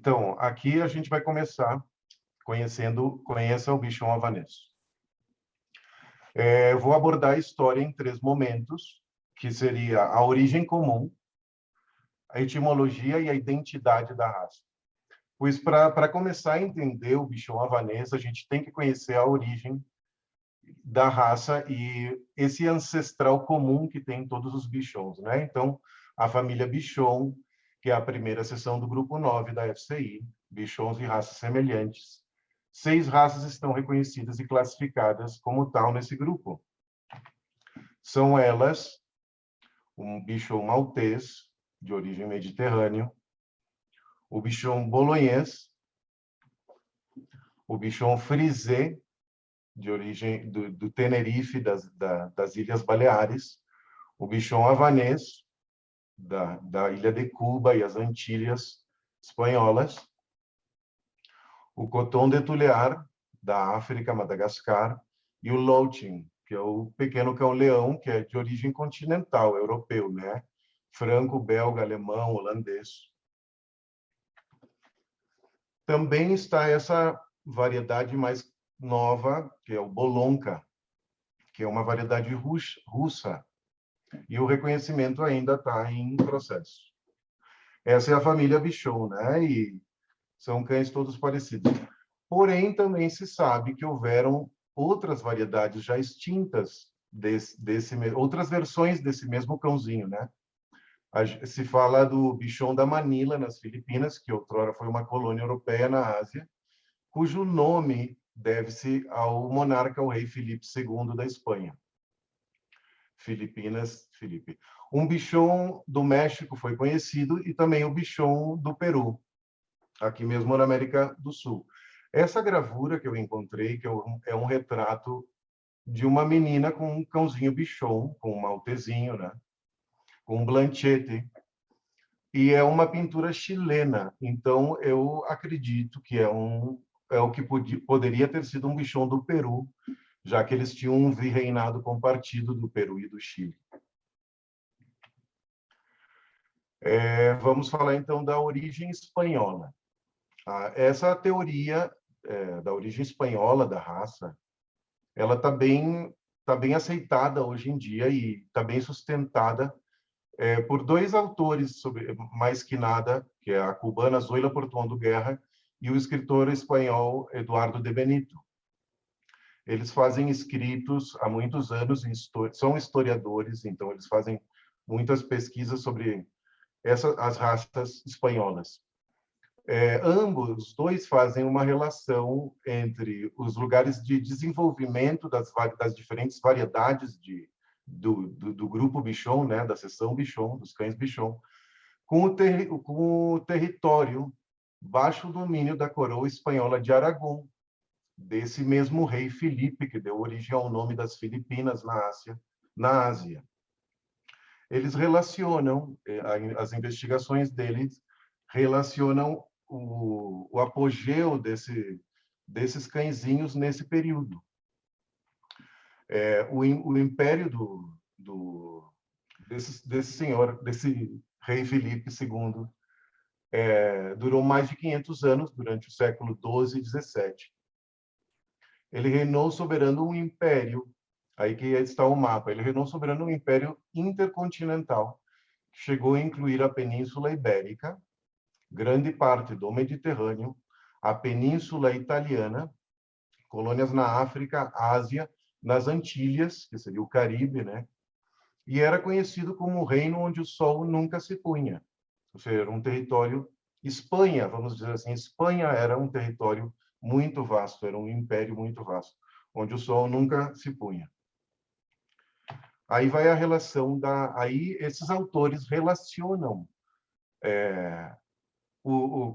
Então, aqui a gente vai começar conheça o bichon havanês. Eu vou abordar a história em 3 momentos, que seria a origem comum, a etimologia e a identidade da raça. Pois para começar a entender o bichon havanês, a gente tem que conhecer a origem da raça e esse ancestral comum que tem em todos os bichons, né? Então, a família bichon, que é a primeira seção do grupo 9 da FCI, bichons e raças semelhantes. 6 raças estão reconhecidas e classificadas como tal nesse grupo. São elas um bichon maltês, de origem mediterrânea, o bichon bolonhês, o bichon frisé, de origem do Tenerife, das Ilhas Baleares, o bichon havanês, da ilha de Cuba e as Antilhas espanholas, o coton de Tuléar, da África, Madagascar, e o louting, que é o pequeno cão-leão, que é de origem continental, europeu, né? Franco, belga, alemão, holandês. Também está essa variedade mais nova, que é o bolonka, que é uma variedade russa, e o reconhecimento ainda está em processo. Essa é a família bichon, né? E são cães todos parecidos. Porém, também se sabe que houveram outras variedades já extintas outras versões desse mesmo cãozinho, né? Se fala do bichon da Manila, nas Filipinas, que outrora foi uma colônia europeia na Ásia, cujo nome deve-se ao monarca, o rei Filipe II da Espanha. Filipinas, Felipe. Um bichon do México foi conhecido e também o bichon do Peru, aqui mesmo na América do Sul. Essa gravura que eu encontrei, que é um retrato de uma menina com um cãozinho bichon, com um maltezinho, né? Com um blanchete, e é uma pintura chilena. Então, eu acredito que é o que poderia ter sido um bichon do Peru, já que eles tinham um virreinado compartido do Peru e do Chile. Vamos falar, então, da origem espanhola. Essa teoria da origem espanhola da raça, ela está bem aceitada hoje em dia e está bem sustentada por 2 autores, mais que nada, que é a cubana Zoila Portuondo Guerra e o escritor espanhol Eduardo de Benito. Eles fazem escritos há muitos anos, são historiadores, então eles fazem muitas pesquisas sobre as raças espanholas. Ambos, os 2, fazem uma relação entre os lugares de desenvolvimento das diferentes variedades do grupo bichon, né, da seção bichon, dos cães bichon, com o território baixo domínio da coroa espanhola de Aragão, desse mesmo rei Filipe, que deu origem ao nome das Filipinas na Ásia. Eles relacionam, as investigações deles relacionam o apogeu desses cãezinhos nesse período. O império desse rei Filipe II durou mais de 500 anos, durante o século XII e XVII. Ele reinou soberano um império, aí que está o mapa, ele reinou soberano um império intercontinental, que chegou a incluir a Península Ibérica, grande parte do Mediterrâneo, a Península Italiana, colônias na África, Ásia, nas Antilhas, que seria o Caribe, né? E era conhecido como o reino onde o sol nunca se punha. Ou seja, era um território... Espanha, vamos dizer assim, Espanha era um território muito vasto, era um império muito vasto, onde o sol nunca se punha. Aí vai a relação Aí esses autores relacionam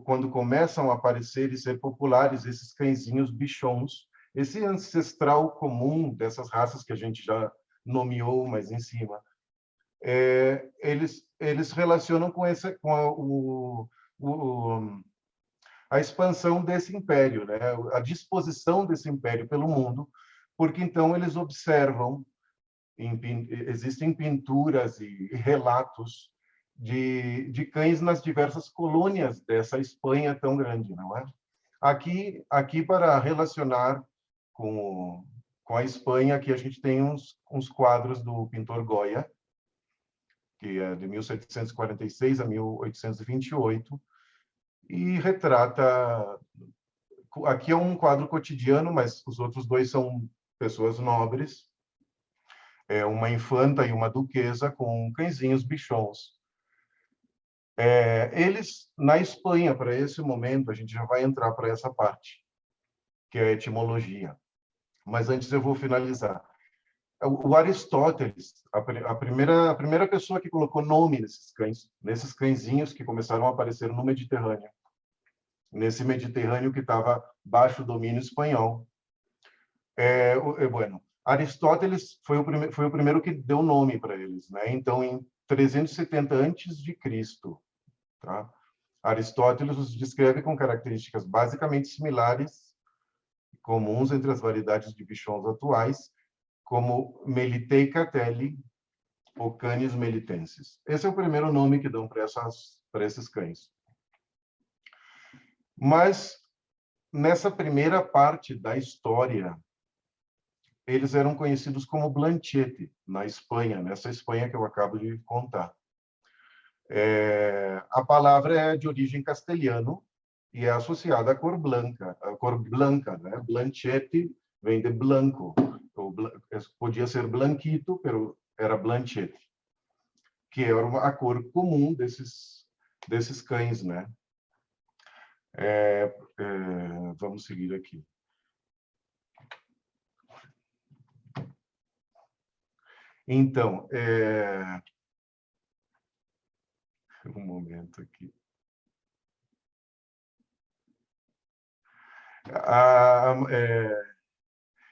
quando começam a aparecer e ser populares esses cãezinhos bichons, esse ancestral comum dessas raças que a gente já nomeou mais em cima, eles relacionam com a expansão desse império, né? A disposição desse império pelo mundo, porque então eles observam, existem pinturas e relatos de cães nas diversas colônias dessa Espanha tão grande, não é? Aqui para relacionar com a Espanha, aqui a gente tem uns quadros do pintor Goya, que é de 1746 a 1828, e retrata... Aqui é um quadro cotidiano, mas os outros dois são pessoas nobres, uma infanta e uma duquesa com cãezinhos bichons. Eles, na Espanha, para esse momento, a gente já vai entrar para essa parte, que é a etimologia. Mas antes eu vou finalizar. O Aristóteles, a primeira pessoa que colocou nome nesses cãezinhos que começaram a aparecer no Mediterrâneo, nesse Mediterrâneo que estava baixo domínio espanhol. Bueno, Aristóteles foi o primeiro que deu nome para eles, né? Então, em 370 a.C., tá? Aristóteles os descreve com características basicamente similares, comuns entre as variedades de bichons atuais, como Melitei catelli ou Canis melitensis. Esse é o primeiro nome que dão para esses cães. Mas, nessa primeira parte da história, eles eram conhecidos como Blanchete, na Espanha, nessa Espanha que eu acabo de contar. A palavra é de origem castelhano e é associada à cor branca, né? Blanchete vem de blanco, podia ser blanquito, mas era Blanchete, que era a cor comum desses cães, né? Vamos seguir aqui. Então, um momento aqui.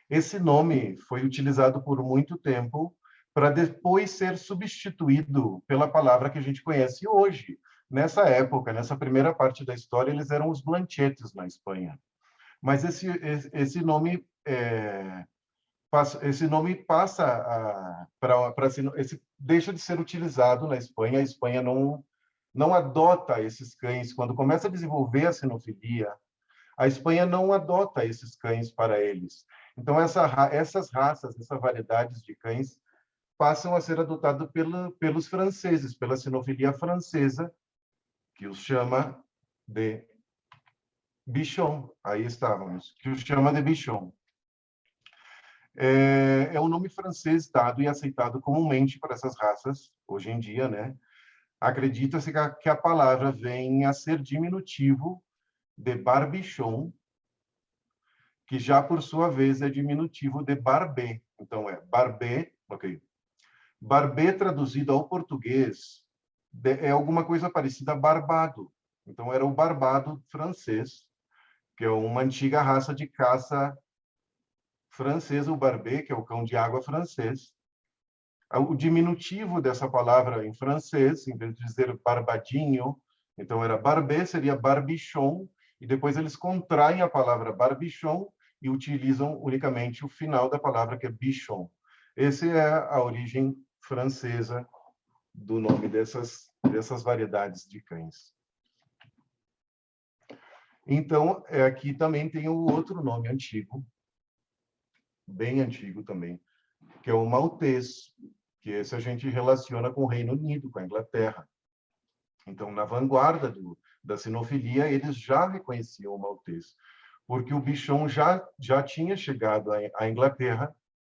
Esse nome foi utilizado por muito tempo para depois ser substituído pela palavra que a gente conhece hoje. Nessa época, nessa primeira parte da história, eles eram os Blanchetes na Espanha. Mas esse nome passa deixa de ser utilizado na Espanha. A Espanha não adota esses cães. Quando começa a desenvolver a sinofilia, a Espanha não adota esses cães para eles. Então, essas raças, essas variedades de cães passam a ser adotadas pelos franceses, pela sinofilia francesa, que os chama de bichon. Aí estávamos, que os chama de bichon. É um nome francês dado e aceitado comumente para essas raças, hoje em dia, né? Acredita-se que a palavra vem a ser diminutivo de barbichon, que já, por sua vez, é diminutivo de barbet. Então, barbet, ok. Barbet, traduzido ao português, é alguma coisa parecida a barbado. Então, era o barbado francês, que é uma antiga raça de caça francesa, o barbet, que é o cão de água francês. O diminutivo dessa palavra em francês, em vez de dizer barbadinho, então era barbet, seria barbichon, e depois eles contraem a palavra barbichon e utilizam unicamente o final da palavra, que é bichon. Essa é a origem francesa do nome dessas variedades de cães. Então, aqui também tem o outro nome antigo, bem antigo também, que é o maltês, que esse a gente relaciona com o Reino Unido, com a Inglaterra. Então, na vanguarda da sinofilia, eles já reconheciam o maltês, porque o bichon já tinha chegado à Inglaterra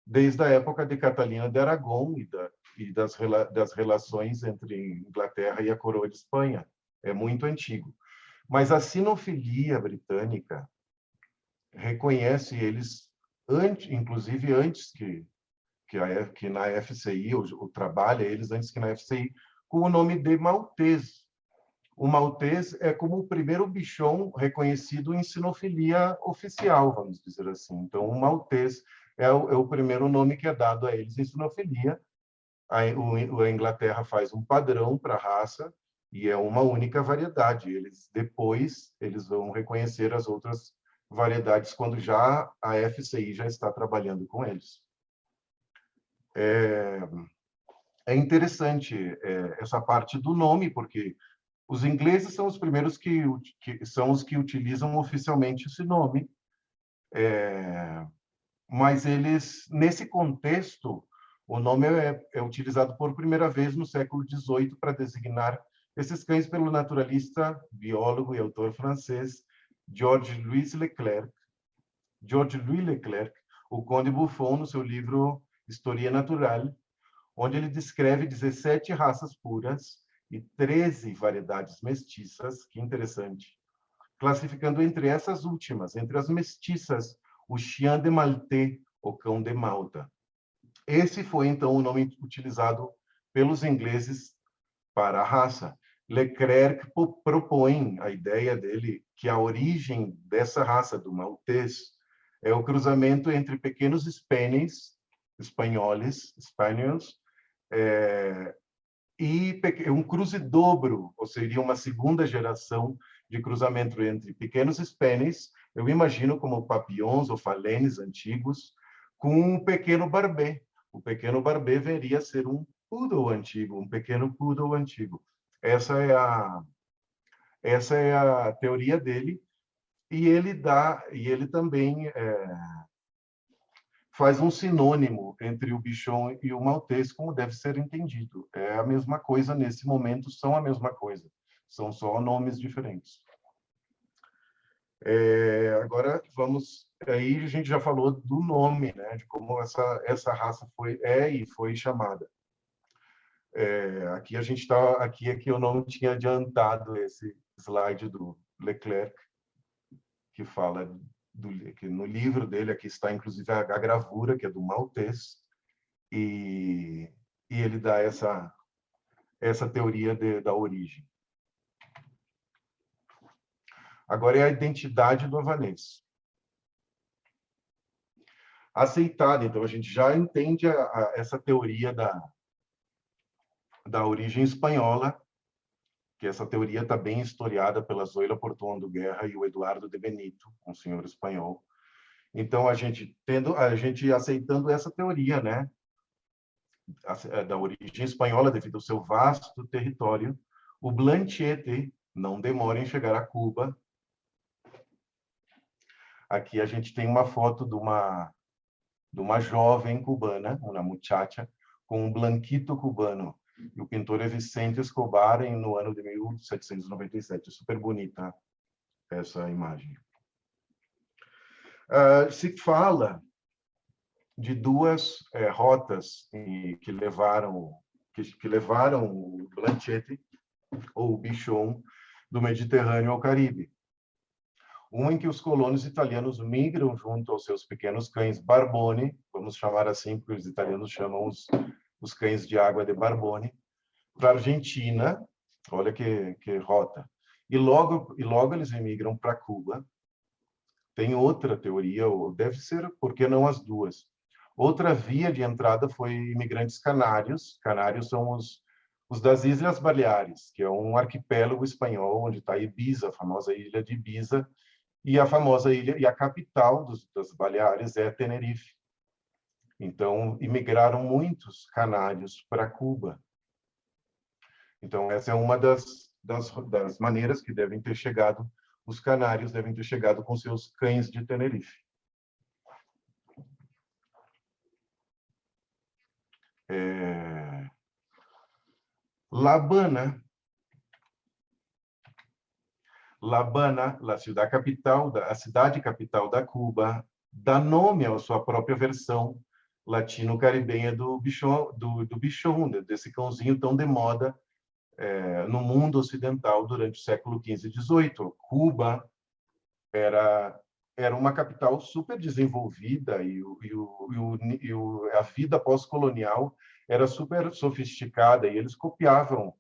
desde a época de Catalina de Aragão e das relações entre Inglaterra e a coroa de Espanha. É muito antigo. Mas a sinofilia britânica reconhece eles, inclusive antes que na FCI, ou trabalha eles antes que na FCI, com o nome de maltês. O maltês é como o primeiro bichon reconhecido em sinofilia oficial, vamos dizer assim. Então, o maltês é o primeiro nome que é dado a eles em sinofilia. A Inglaterra faz um padrão para a raça e é uma única variedade. Depois eles vão reconhecer as outras variedades quando já a FCI já está trabalhando com eles. é interessante essa parte do nome, porque os ingleses são os primeiros que são os que utilizam oficialmente esse nome, mas eles, nesse contexto, o nome é utilizado por primeira vez no século XVIII para designar esses cães pelo naturalista, biólogo e autor francês Georges-Louis Leclerc. Georges-Louis Leclerc, o Conde Buffon, no seu livro Histoire Naturelle, onde ele descreve 17 raças puras e 13 variedades mestiças, que interessante, classificando entre essas últimas, entre as mestiças, o Chien de Maltais, o cão de Malta. Esse foi, então, o nome utilizado pelos ingleses para a raça. Leclerc propõe a ideia dele que a origem dessa raça, do maltês, é o cruzamento entre pequenos spaniels, spaniels, e um cruze-dobro, ou seria uma segunda geração de cruzamento entre pequenos spaniels, eu imagino como papillons ou falenes antigos, com um pequeno barbet. O pequeno barbet viria a ser um poodle antigo, um pequeno poodle antigo. Essa é a teoria dele, e ele também faz um sinônimo entre o bichon e o maltês, como deve ser entendido. É a mesma coisa nesse momento, são a mesma coisa, são só nomes diferentes. Agora aí a gente já falou do nome, né, de como essa raça foi chamada. Aqui é que eu não tinha adiantado esse slide do Leclerc, que fala que no livro dele, aqui está inclusive a gravura, que é do maltês, e ele dá essa teoria da origem. Agora é a identidade do havanês. Aceitada, então a gente já entende essa teoria da origem espanhola, que essa teoria está bem historiada pela Zoila Portuondo Guerra e o Eduardo de Benito, um senhor espanhol. Então a gente aceitando essa teoria, né, da origem espanhola devido ao seu vasto território, o Blanchete não demora em chegar a Cuba. Aqui a gente tem uma foto de uma jovem cubana, uma muchacha, com um blanquito cubano. E o pintor é Vicente Escobar, no ano de 1797. Super bonita essa imagem. Se fala de duas rotas que levaram o Blanchete, ou o bichon, do Mediterrâneo ao Caribe. Uma em que os colonos italianos migram junto aos seus pequenos cães Barbone, vamos chamar assim, porque os italianos chamam os cães de água de Barbone, para a Argentina, olha que rota. E logo eles emigram para Cuba. Tem outra teoria, ou deve ser, por que não as duas? Outra via de entrada foi imigrantes canários. Canários são os das Ilhas Baleares, que é um arquipélago espanhol, onde está Ibiza, a famosa ilha de Ibiza, e a famosa ilha, e a capital das Baleares é Tenerife. Então, imigraram muitos canários para Cuba. Então, essa é uma das maneiras que devem ter chegado, os canários devem ter chegado com seus cães de Tenerife. La Habana, a cidade capital da Cuba, dá nome à sua própria versão latino-caribenha do bichon, desse cãozinho tão de moda no mundo ocidental durante o século XV e XVIII. Cuba era uma capital super desenvolvida e a vida pós-colonial era super sofisticada, e eles copiavam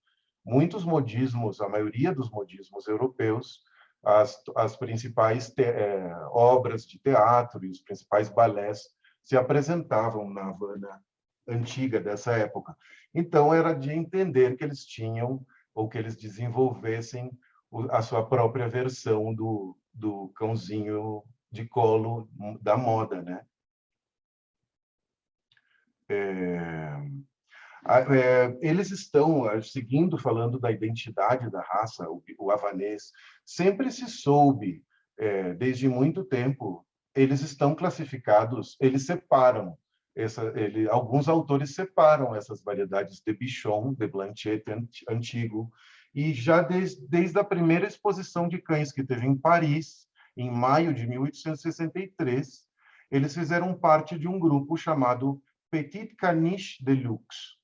muitos modismos, a maioria dos modismos europeus, as principais obras de teatro e os principais balés se apresentavam na Havana antiga dessa época. Então, era de entender que eles tinham, ou que eles desenvolvessem a sua própria versão do cãozinho de colo da moda, né? Eles estão, seguindo, falando da identidade da raça, o havanês, sempre se soube, desde muito tempo, eles estão classificados, eles separam, alguns autores separam essas variedades de Bichon, de Blanchet antigo, e já desde a primeira exposição de cães que teve em Paris, em maio de 1863, eles fizeram parte de um grupo chamado Petit Caniche de Luxe,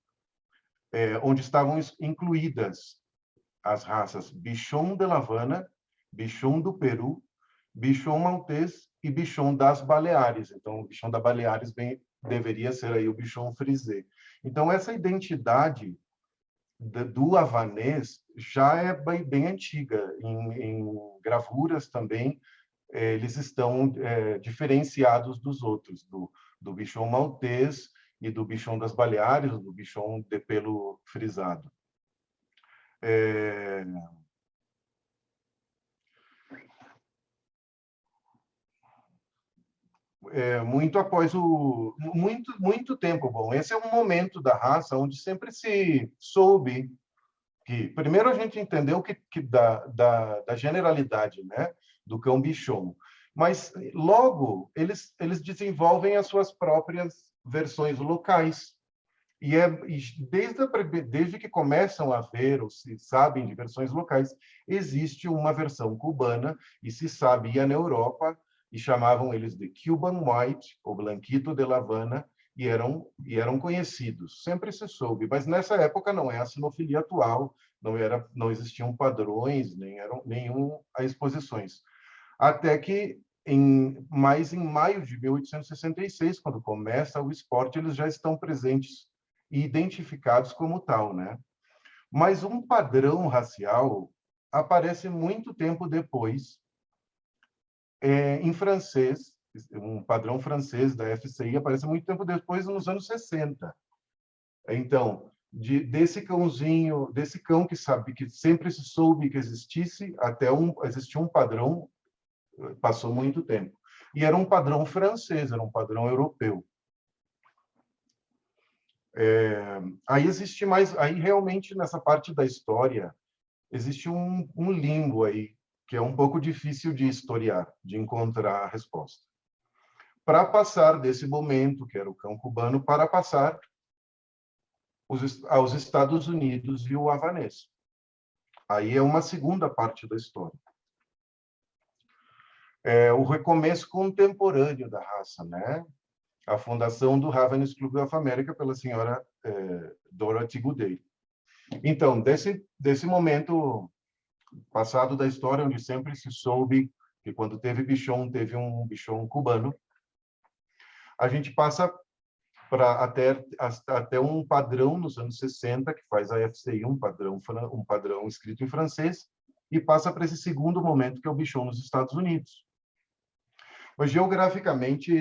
onde estavam incluídas as raças Bichon de La Havana, Bichon do Peru, Bichon maltês e Bichon das Baleares. Então, o Bichon das Baleares deveria ser aí o Bichon frisé. Então, essa identidade do havanês já é bem antiga. Em gravuras também, eles estão diferenciados dos outros, do Bichon maltês e do Bichon das Baleares, do Bichon de pelo frisado. Muito após muito tempo. Bom, esse é um momento da raça onde sempre se soube que, primeiro, a gente entendeu que da generalidade, né, do cão bichon, mas logo eles desenvolvem as suas próprias versões locais. E desde que começam a ver ou se sabem de versões locais, existe uma versão cubana e se sabia na Europa e chamavam eles de Cuban White ou Blanquito de La Havana e eram conhecidos. Sempre se soube, mas nessa época não é a sinofilia atual, não existiam padrões, nenhum exposições. Até que em maio de 1866, quando começa o esporte, eles já estão presentes e identificados como tal, né? Mas um padrão racial aparece muito tempo depois, em francês, um padrão francês da FCI aparece muito tempo depois, nos anos 60. Então, desse cãozinho, desse cão que sempre se soube que existisse, até existia um padrão, passou muito tempo. E era um padrão francês, era um padrão europeu. Aí existe mais, aí realmente nessa parte da história existe um limbo aí que é um pouco difícil de historiar, de encontrar a resposta. Para passar desse momento, que era o cão cubano, para passar aos Estados Unidos e o havanês. Aí é uma segunda parte da história. O recomeço contemporâneo da raça, né? A fundação do Havanese Club of America pela senhora Dorothy Goodale. Então, desse momento passado da história, onde sempre se soube que quando teve bichon, teve um bichon cubano, a gente passa até um padrão nos anos 60, que faz a FCI, um padrão escrito em francês, e passa para esse segundo momento, que é o bichon nos Estados Unidos. Mas, geograficamente,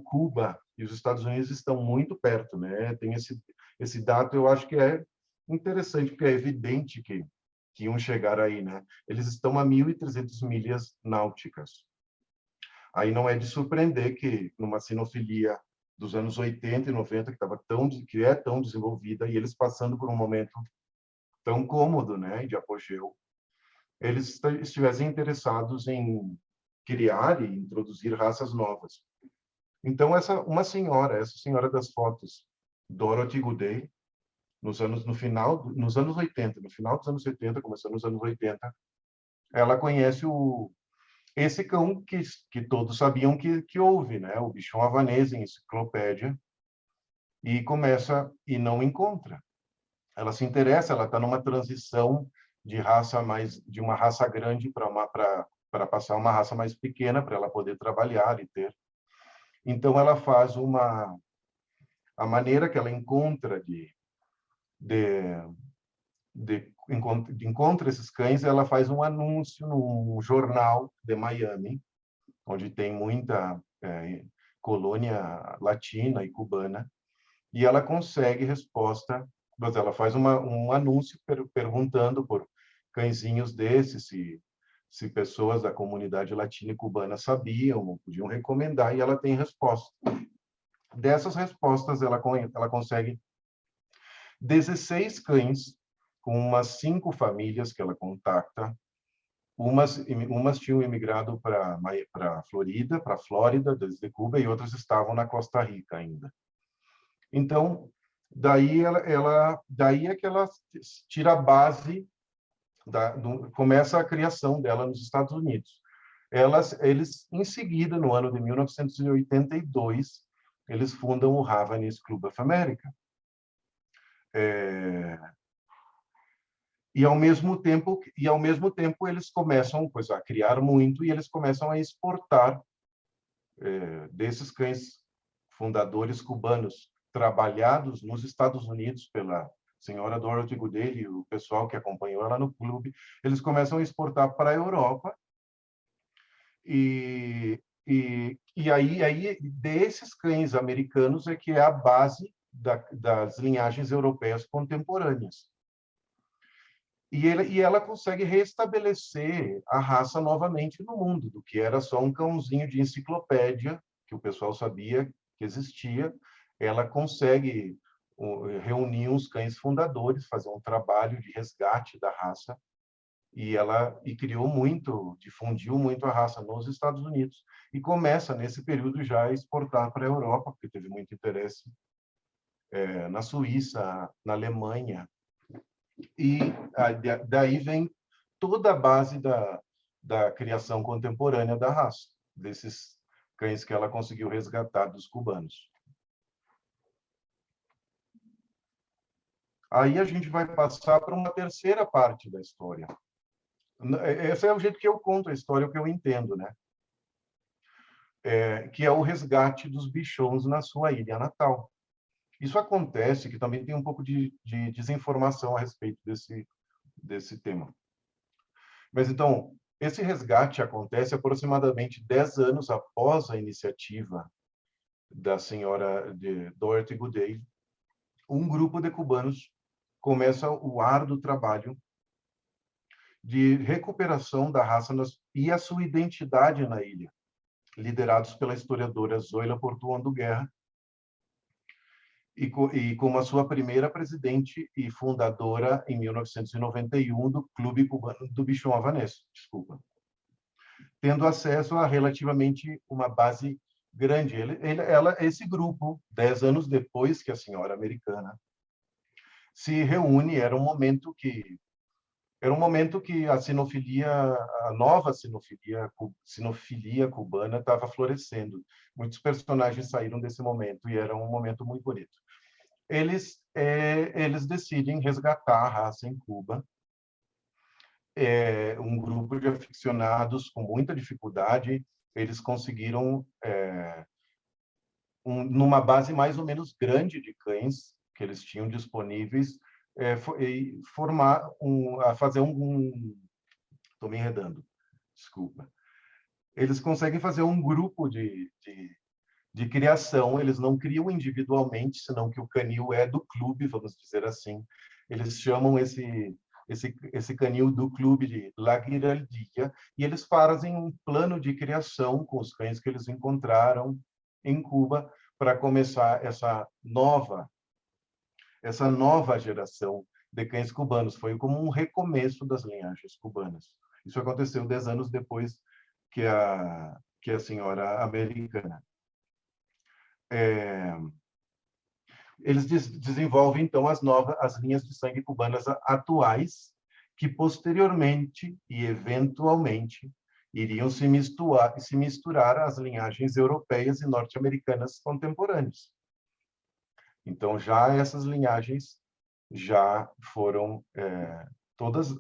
Cuba e os Estados Unidos estão muito perto, né? Tem esse dado, eu acho que é interessante, porque é evidente que iam chegar aí, né? Eles estão a 1.300 milhas náuticas. Aí não é de surpreender que, numa sinofilia dos anos 80 e 90, que é tão desenvolvida, e eles passando por um momento tão cômodo, né, de apogeu, eles estivessem interessados em criar e introduzir raças novas. Então, essa senhora das fotos, Dorothy Goodale, nos anos 80, no final dos anos 70, começando nos anos 80, ela conhece esse cão que todos sabiam que houve, né? O bichon havanês em enciclopédia, e não encontra. Ela se interessa, ela está numa transição de uma raça grande para passar uma raça mais pequena, para ela poder trabalhar e ter. Então, ela faz a maneira que ela encontra encontra esses cães, ela faz um anúncio num jornal de Miami, onde tem muita colônia latina e cubana, e ela consegue resposta, mas ela faz um anúncio perguntando por cãezinhos desses, se pessoas da comunidade latina e cubana sabiam ou podiam recomendar, e ela tem resposta. Dessas respostas, ela consegue 16 cães, com umas 5 famílias que ela contacta. Umas tinham emigrado para a Flórida, desde Cuba, e outras estavam na Costa Rica ainda. Então, daí é que ela tira a base, começa a criação dela nos Estados Unidos. Eles, em seguida, no ano de 1982, eles fundam o Havanese Club of America. E ao mesmo tempo eles começam a criar muito, e eles começam a exportar desses cães fundadores cubanos trabalhados nos Estados Unidos pela senhora Dorothy Goodale e o pessoal que acompanhou ela no clube. Eles começam a exportar para a Europa, e aí desses cães americanos é que é a base das linhagens europeias contemporâneas. E ela consegue restabelecer a raça novamente no mundo, do que era só um cãozinho de enciclopédia, que o pessoal sabia que existia. Ela consegue reunir os cães fundadores, fazer um trabalho de resgate da raça, e criou muito, difundiu muito a raça nos Estados Unidos, e começa, nesse período, já a exportar para a Europa, porque teve muito interesse na Suíça, na Alemanha. E daí vem toda a base da criação contemporânea da raça, desses cães que ela conseguiu resgatar dos cubanos. Aí a gente vai passar para uma terceira parte da história. Esse é o jeito que eu conto a história, o que eu entendo, né? Que é o resgate dos bichons na sua ilha natal. Isso acontece, que também tem um pouco de desinformação a respeito desse tema. Mas, então, esse resgate acontece aproximadamente 10 anos após a iniciativa da senhora Dorothy Goodale. Um grupo de cubanos começa o árduo trabalho de recuperação da raça e a sua identidade na ilha, liderados pela historiadora Zoila Portuondo Guerra, e como a sua primeira presidente e fundadora, em 1991, do Clube Cubano do Bichon Havanês, tendo acesso a relativamente uma base grande. Esse grupo, 10 anos depois que a senhora americana se reúne, era um momento que a nova sinofilia cubana estava florescendo. Muitos personagens saíram desse momento, e era um momento muito bonito. Eles decidem resgatar a raça em Cuba. Um grupo de aficionados com muita dificuldade, eles conseguiram, numa base mais ou menos grande de cães que eles tinham disponíveis, estou me enredando, desculpa. Eles conseguem fazer um grupo de criação. Eles não criam individualmente, senão que o canil é do clube, vamos dizer assim. Eles chamam esse canil do clube de La Giraldia, e eles fazem um plano de criação com os cães que eles encontraram em Cuba, para começar essa nova geração de cães cubanos. Foi como um recomeço das linhagens cubanas. Isso aconteceu 10 anos depois que a senhora americana. Eles desenvolvem, então, as linhas de sangue cubanas atuais, que posteriormente e eventualmente iriam se misturar às linhagens europeias e norte-americanas contemporâneas. Então, já essas linhagens já foram todas,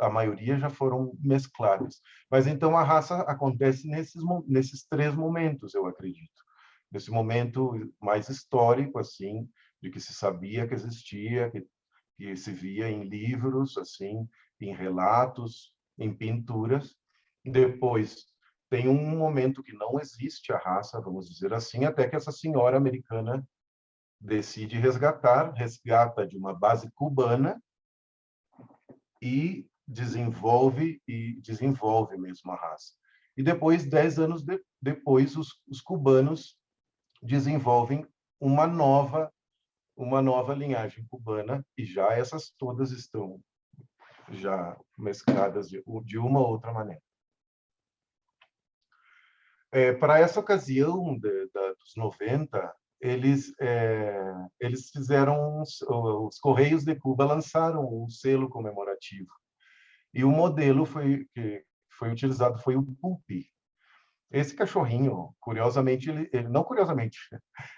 a maioria já foram mescladas. Mas então a raça acontece nesses 3 momentos, eu acredito. Nesse momento mais histórico, assim, de que se sabia que existia, que se via em livros, assim, em relatos, em pinturas. Depois tem um momento que não existe a raça, vamos dizer assim, até que essa senhora americana decide resgata de uma base cubana e desenvolve mesmo a raça. E depois, 10 anos depois, os cubanos desenvolvem uma nova uma nova linhagem cubana, e já essas todas estão já mescladas de uma ou outra maneira. Para essa ocasião dos 90, eles fizeram, os Correios de Cuba lançaram um selo comemorativo. E o modelo que foi utilizado foi o Pupi. Esse cachorrinho, curiosamente, não curiosamente,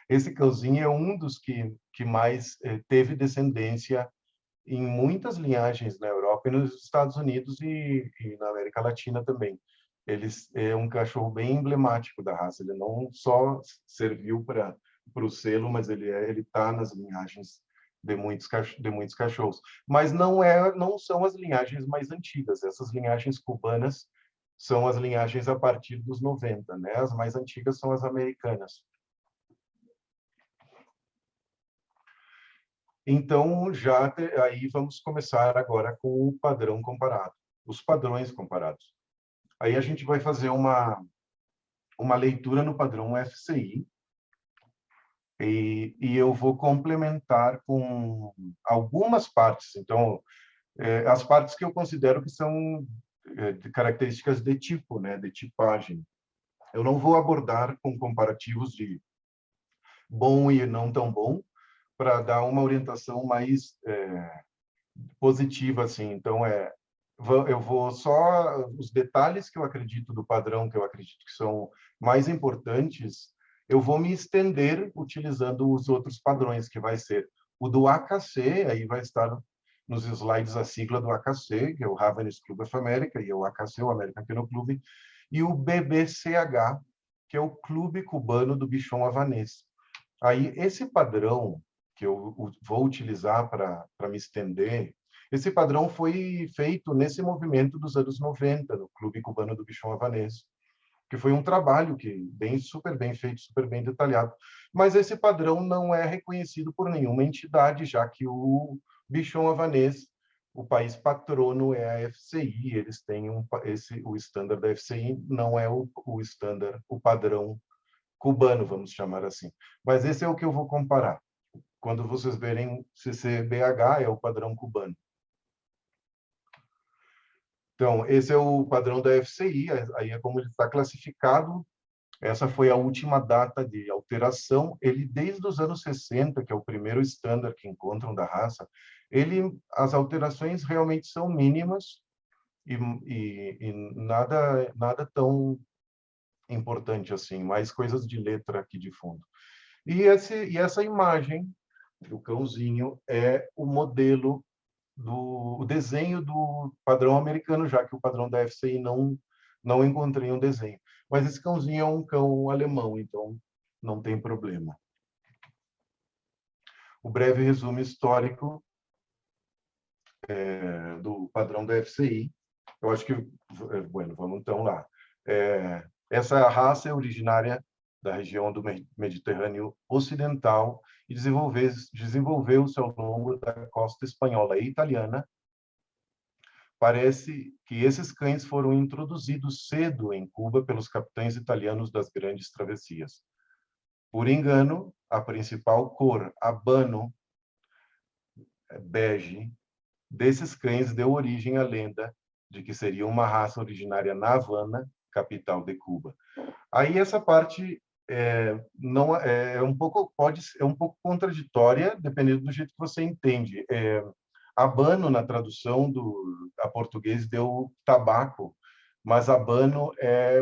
esse cãozinho é um dos que mais teve descendência em muitas linhagens na Europa e nos Estados Unidos e na América Latina também. É um cachorro bem emblemático da raça. Ele não só serviu para o selo, mas ele está nas linhagens de muitos cachorros. Mas não são as linhagens mais antigas. Essas linhagens cubanas são as linhagens a partir dos 90, né? As mais antigas são as americanas. Então, aí vamos começar agora com o padrão comparado, os padrões comparados. Aí a gente vai fazer uma leitura no padrão FCI e eu vou complementar com algumas partes. Então, as partes que eu considero que são de características de tipo, né, de tipagem. Eu não vou abordar com comparativos de bom e não tão bom, para dar uma orientação mais positiva, assim. Então, eu vou só os detalhes que eu acredito do padrão, que eu acredito que são mais importantes, eu vou me estender utilizando os outros padrões, que vai ser o do AKC, aí vai estar nos slides a sigla do AKC, que é o Ravenous Club of America, e o AKC, o American Kennel Club, e o BBCH, que é o Clube Cubano do Bichon Havanês. Aí, esse padrão que eu vou utilizar para me estender, esse padrão foi feito nesse movimento dos anos 90, no Clube Cubano do Bichon Havanês, que foi um trabalho super bem feito, super bem detalhado. Mas esse padrão não é reconhecido por nenhuma entidade, já que o Bichon Havanês, o país patrono é a FCI, eles têm o estándar da FCI, não é o estándar, o padrão cubano, vamos chamar assim. Mas esse é o que eu vou comparar. Quando vocês verem CCBH, é o padrão cubano. Então, esse é o padrão da FCI, aí é como ele está classificado. Essa foi a última data de alteração. Ele, desde os anos 60, que é o primeiro estándar que encontram da raça, as alterações realmente são mínimas e nada tão importante assim, mais coisas de letra aqui de fundo. E essa imagem do cãozinho é o modelo o desenho do padrão americano, já que o padrão da FCI não encontrei um desenho. Mas esse cãozinho é um cão alemão, então não tem problema. O breve resumo histórico do padrão da FCI. Eu acho que, bueno, vamos então lá. Essa raça é originária da região do Mediterrâneo Ocidental e desenvolveu-se ao longo da costa espanhola e italiana. Parece que esses cães foram introduzidos cedo em Cuba pelos capitães italianos das grandes travessias. Por engano, a principal cor, habano, bege, desses cães deu origem à lenda de que seria uma raça originária na Havana, capital de Cuba. Aí essa parte não é um pouco contraditória, dependendo do jeito que você entende. Habano, na tradução a português, deu tabaco, mas habano é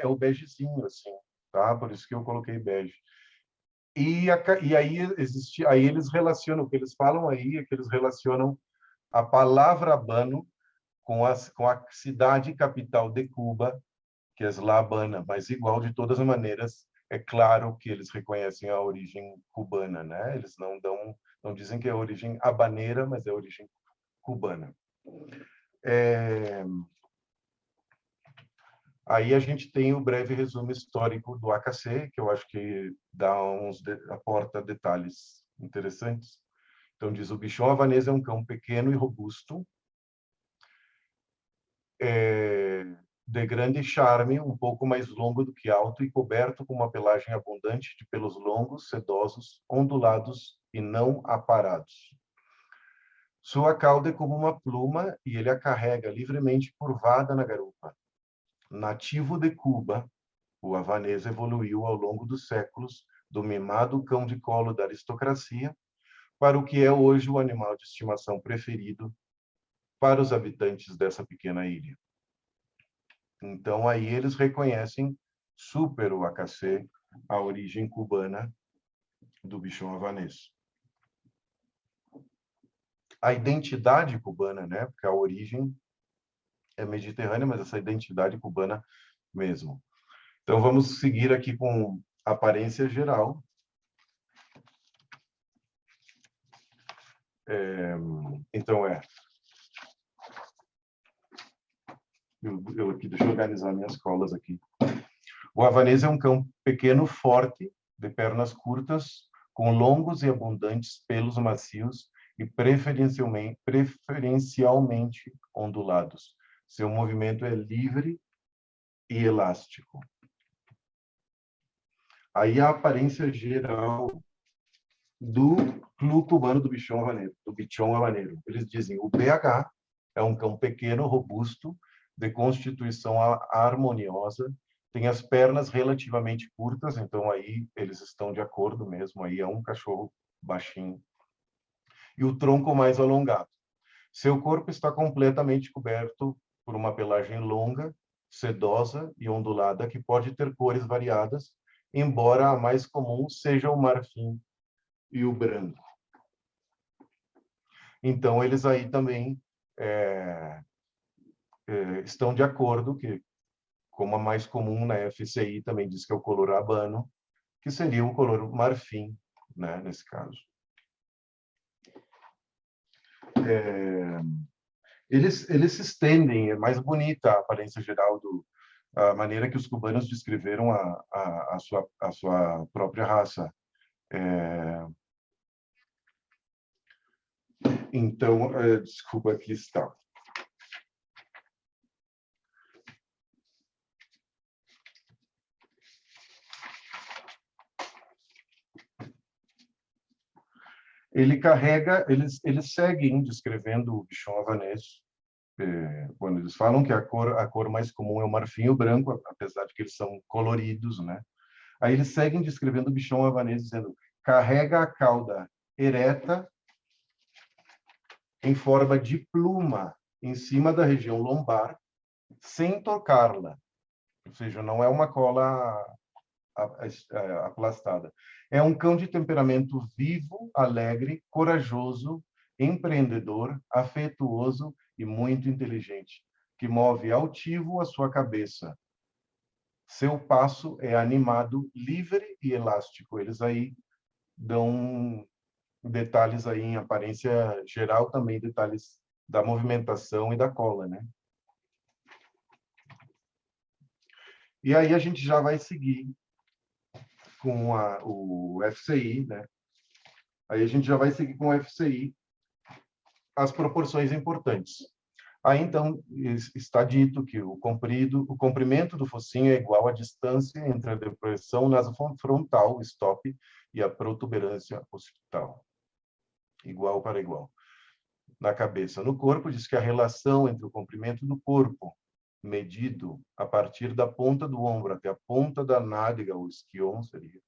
o begezinho, assim, tá? Por isso que eu coloquei bege. E aí eles relacionam, o que eles falam aí é que eles relacionam a palavra habano com a cidade capital de Cuba, que é La Habana, mas igual de todas as maneiras, é claro que eles reconhecem a origem cubana, né? Eles não dizem que é a origem habaneira, mas é a origem cubana. Aí a gente tem o breve resumo histórico do AKC, que eu acho que aporta detalhes interessantes. Então, diz: o bichon havanês é um cão pequeno e robusto, de grande charme, um pouco mais longo do que alto e coberto com uma pelagem abundante de pelos longos, sedosos, ondulados e não aparados. Sua cauda é como uma pluma e ele a carrega livremente curvada na garupa. Nativo de Cuba, o havanês evoluiu ao longo dos séculos do mimado cão de colo da aristocracia para o que é hoje o animal de estimação preferido para os habitantes dessa pequena ilha. Então, aí eles reconhecem super o AKC, a origem cubana do bichão havanês. A identidade cubana, né? Porque a origem é mediterrânea, mas essa identidade cubana mesmo. Então, vamos seguir aqui com aparência geral. Então, deixa eu organizar minhas colas aqui. O havanês é um cão pequeno, forte, de pernas curtas, com longos e abundantes pelos macios e preferencialmente ondulados. Seu movimento é livre e elástico. Aí a aparência geral do Clube Cubano do Bichão Habaneiro. Eles dizem: o BH é um cão pequeno, robusto, de constituição harmoniosa, tem as pernas relativamente curtas, então aí eles estão de acordo mesmo, aí é um cachorro baixinho, e o tronco mais alongado. Seu corpo está completamente coberto por uma pelagem longa, sedosa e ondulada, que pode ter cores variadas, embora a mais comum seja o marfim e o branco. Então, eles aí também estão de acordo que, como a mais comum na FCI também diz que é o color habano, que seria o color marfim, né, nesse caso. Eles se estendem, é mais bonita a aparência geral, a maneira que os cubanos descreveram a sua própria raça. Então, desculpa, aqui está. Ele carrega, eles seguem descrevendo o bichão havanês, quando eles falam que a cor mais comum é o marfim e o branco, apesar de que eles são coloridos, né? Aí eles seguem descrevendo o bichão havanês dizendo: carrega a cauda ereta em forma de pluma em cima da região lombar, sem tocá-la. Ou seja, não é uma cola aplastada. É um cão de temperamento vivo, alegre, corajoso, empreendedor, afetuoso e muito inteligente, que move altivo a sua cabeça. Seu passo é animado, livre e elástico. Eles aí dão detalhes aí em aparência geral, também detalhes da movimentação e da cola, né? E aí a gente já vai seguir com o FCI, né? Aí a gente já vai seguir com o FCI as proporções importantes. Aí, então, está dito que o comprimento do focinho é igual à distância entre a depressão nasofrontal, stop, e a protuberância occipital. Igual para igual. Na cabeça. No corpo, diz que a relação entre o comprimento do corpo, medido a partir da ponta do ombro até a ponta da nádega, ou isquion, seria,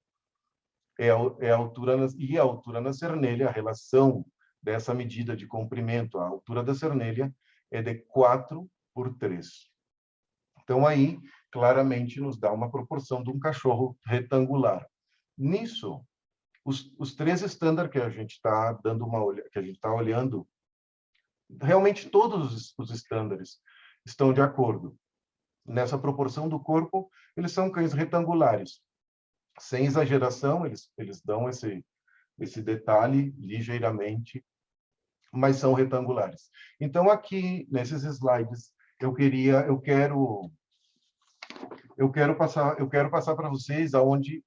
a altura e a altura na cernelha, a relação dessa medida de comprimento, a altura da cernelha, é de 4:3. Então, aí, claramente, nos dá uma proporção de um cachorro retangular. Nisso, os três estándares que a gente está dando que a gente está olhando, realmente todos os estándares estão de acordo. Nessa proporção do corpo, eles são cães retangulares. Sem exageração, eles dão esse detalhe ligeiramente, mas são retangulares. Então, aqui, nesses slides, eu quero passar para vocês aonde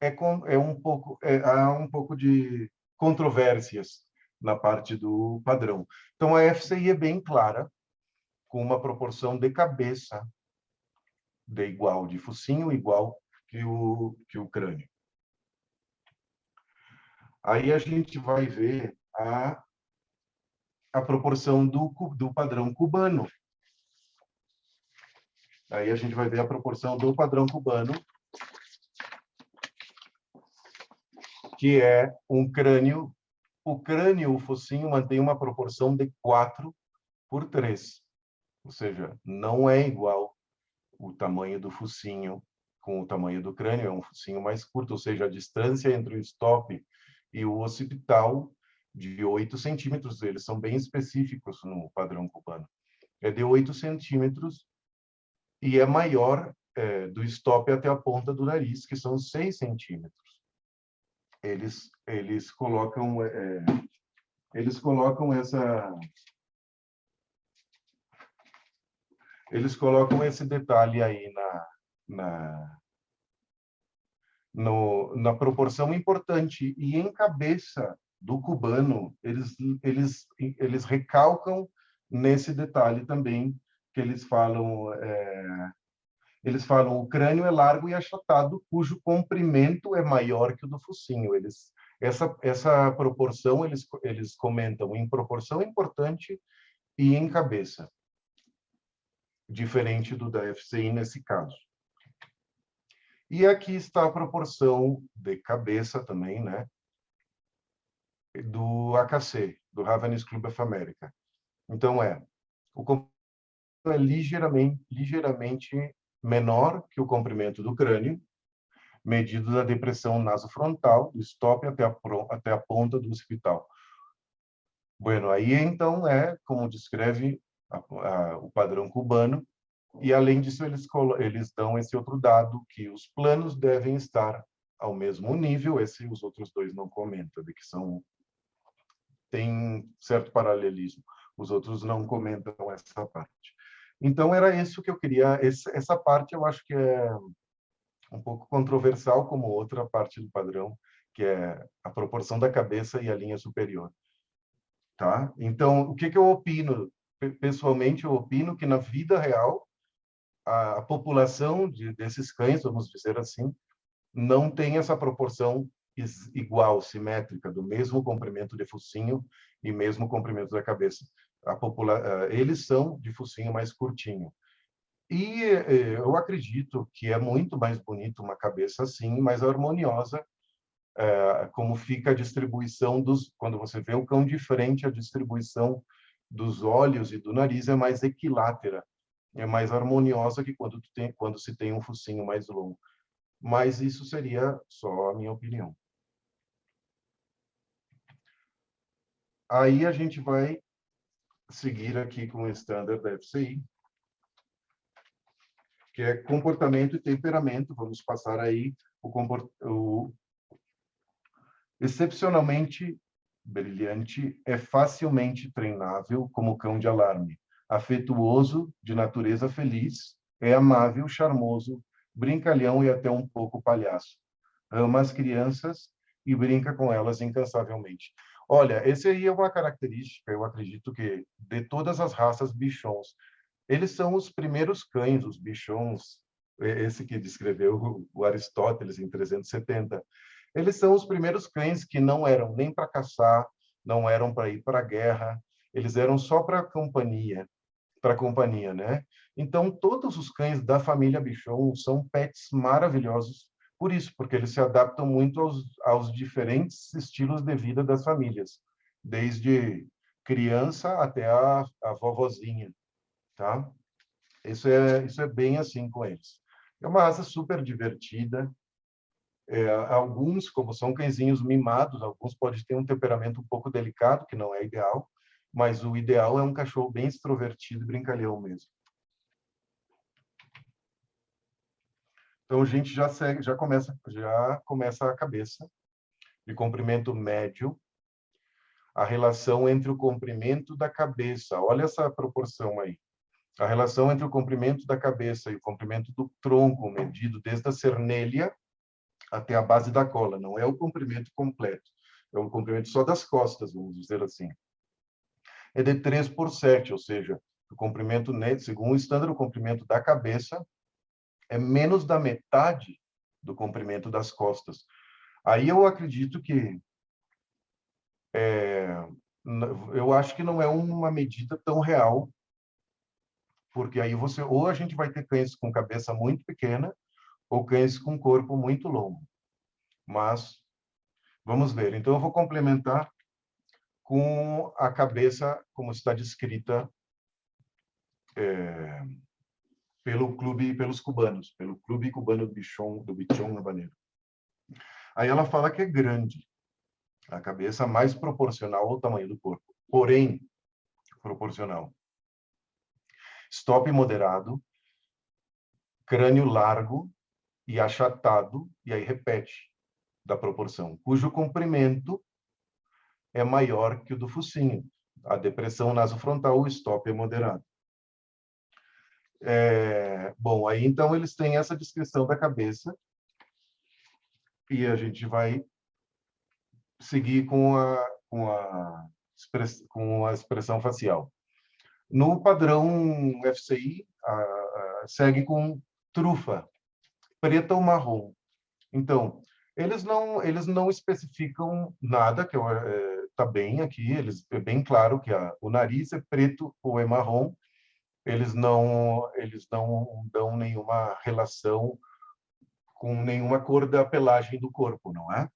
há um pouco de controvérsias na parte do padrão. Então, a FCI é bem clara, com uma proporção de cabeça de focinho igual que o crânio. Aí a gente vai ver a proporção do padrão cubano. Aí a gente vai ver a proporção do padrão cubano, que é um crânio. O crânio, o focinho, mantém uma proporção de 4:3. Ou seja, não é igual o tamanho do focinho com o tamanho do crânio, é um focinho mais curto, ou seja, a distância entre o stop e o occipital de 8 centímetros, eles são bem específicos no padrão cubano. É de 8 centímetros e é maior do stop até a ponta do nariz, que são 6 centímetros. Eles colocam esse detalhe aí na, na proporção importante. E em cabeça do cubano, eles recalcam nesse detalhe também, que eles falam o crânio é largo e achatado, cujo comprimento é maior que o do focinho. Essa proporção eles comentam em proporção importante e em cabeça, diferente do da FCI nesse caso. E aqui está a proporção de cabeça também, né, do AKC, do Ravenous Club of America. Então, o comprimento é ligeiramente menor que o comprimento do crânio, medido da depressão nasofrontal, do stop até a ponta do occipital. Bueno, aí então como descreve o padrão cubano, e além disso eles dão esse outro dado, que os planos devem estar ao mesmo nível, os outros dois não comentam, de que tem certo paralelismo. Os outros não comentam essa parte. Então, era isso que eu queria. Essa parte eu acho que é um pouco controversial, como outra parte do padrão, que é a proporção da cabeça e a linha superior. Tá? Então, o que eu opino? Pessoalmente, eu opino que, na vida real, a população desses cães, vamos dizer assim, não tem essa proporção igual, simétrica, do mesmo comprimento de focinho e mesmo comprimento da cabeça. Eles são de focinho mais curtinho. E eu acredito que é muito mais bonito uma cabeça assim, mais harmoniosa, como fica a distribuição quando você vê o cão de frente, a distribuição dos olhos e do nariz é mais equilátera, é mais harmoniosa que quando se tem um focinho mais longo. Mas isso seria só a minha opinião. Aí a gente vai seguir aqui com o standard da FCI, que é comportamento e temperamento. Vamos passar aí o excepcionalmente brilhante, é facilmente treinável como cão de alarme, afetuoso, de natureza feliz, é amável, charmoso, brincalhão e até um pouco palhaço. Ama as crianças e brinca com elas incansavelmente. Olha, esse aí é uma característica, eu acredito que, de todas as raças bichons. Eles são os primeiros cães, os bichons, esse que descreveu o Aristóteles em 370. Eles são os primeiros cães que não eram nem para caçar, não eram para ir para a guerra, eles eram só para companhia, né? Então, todos os cães da família Bichon são pets maravilhosos, por isso, porque eles se adaptam muito aos diferentes estilos de vida das famílias, desde criança até a vovozinha, tá? Isso é bem assim com eles. É uma raça super divertida. Alguns, como são cãezinhos mimados, alguns podem ter um temperamento um pouco delicado, que não é ideal, mas o ideal é um cachorro bem extrovertido e brincalhão mesmo. Então a gente já começa a cabeça de comprimento médio, a relação entre o comprimento da cabeça. Olha essa proporção aí. A relação entre o comprimento da cabeça e o comprimento do tronco, medido desde a cernelha até a base da cola. Não é o comprimento completo, é o comprimento só das costas, vamos dizer assim. É de 3:7, ou seja, o comprimento, segundo o estándar, o comprimento da cabeça é menos da metade do comprimento das costas. Aí eu acredito que Eu acho que não é uma medida tão real, porque aí ou a gente vai ter cães com cabeça muito pequena ou cães com corpo muito longo. Mas vamos ver. Então eu vou complementar com a cabeça como está descrita pelos cubanos, pelo Clube Cubano do Bichón Habanero. Aí ela fala que é grande, a cabeça mais proporcional ao tamanho do corpo, porém proporcional. Stop moderado, crânio largo e achatado, e aí repete da proporção, cujo comprimento é maior que o do focinho. A depressão nasofrontal, o stop é moderado. Bom, aí então eles têm essa descrição da cabeça e a gente vai seguir com a expressão facial. No padrão FCI, segue com trufa, preta ou marrom. Então, eles não especificam nada, que está bem aqui, é bem claro que o nariz é preto ou é marrom, eles não dão nenhuma relação com nenhuma cor da pelagem do corpo, não é?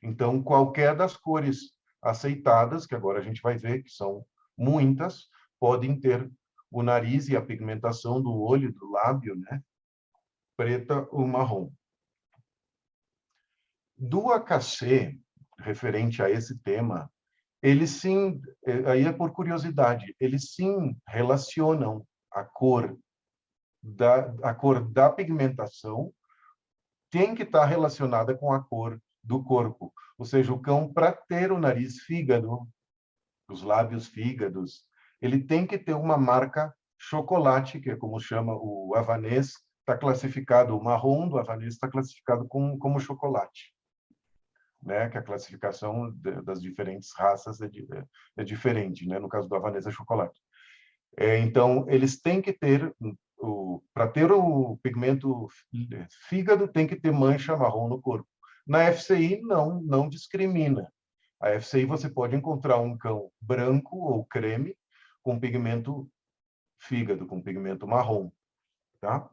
Então, qualquer das cores aceitadas, que agora a gente vai ver que são muitas, podem ter o nariz e a pigmentação do olho, do lábio, né? Preta ou marrom. Do AKC, referente a esse tema, eles sim, aí é por curiosidade, eles sim relacionam a cor da pigmentação tem que estar relacionada com a cor do corpo. Ou seja, o cão, para ter o nariz fígado, os lábios fígados, ele tem que ter uma marca chocolate, que é como chama o havanês, está classificado, o marrom do havanês está classificado como chocolate. Né? Que a classificação das diferentes raças é diferente, né? No caso do havanês é chocolate. Então, eles têm que ter, para ter o pigmento fígado, tem que ter mancha marrom no corpo. Na FCI, não discrimina. A FCI você pode encontrar um cão branco ou creme com pigmento fígado, com pigmento marrom. Tá?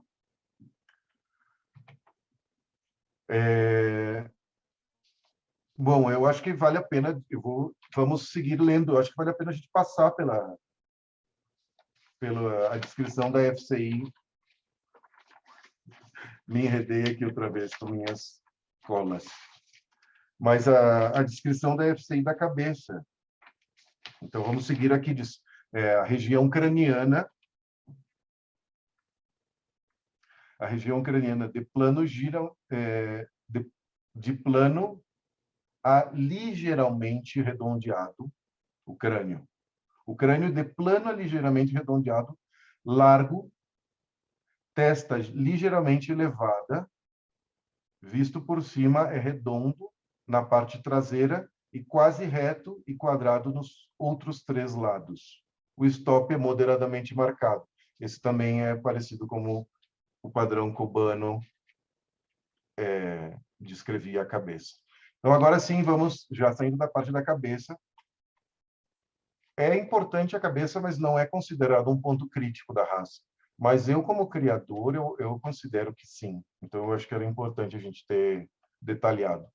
Bom, eu acho que vale a pena, vamos seguir lendo, eu acho que vale a pena a gente passar pela a descrição da FCI. Me enredei aqui outra vez com minhas colas. Mas a descrição da FCI da cabeça. Então, vamos seguir aqui, diz, a região craniana. A região craniana de plano de plano a ligeiramente redondeado, o crânio. O crânio de plano a ligeiramente redondeado, largo, testa ligeiramente elevada, visto por cima é redondo na parte traseira e quase reto e quadrado nos outros 3 lados. O stop é moderadamente marcado. Esse também é parecido como o padrão cubano descrevia a cabeça. Então, agora sim, vamos já saindo da parte da cabeça. É importante a cabeça, mas não é considerado um ponto crítico da raça. Mas eu, como criador, eu considero que sim. Então, eu acho que era importante a gente ter detalhado.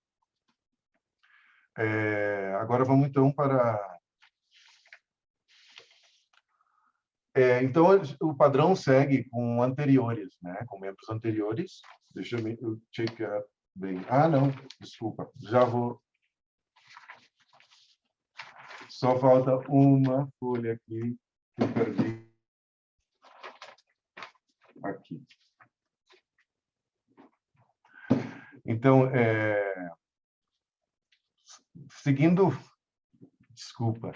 Agora vamos, então, para... então, o padrão segue com anteriores, né? Com membros anteriores. Deixa eu checar bem. Ah, não, desculpa. Já vou... Só falta uma folha aqui que eu perdi. Aqui. Então, seguindo... Desculpa.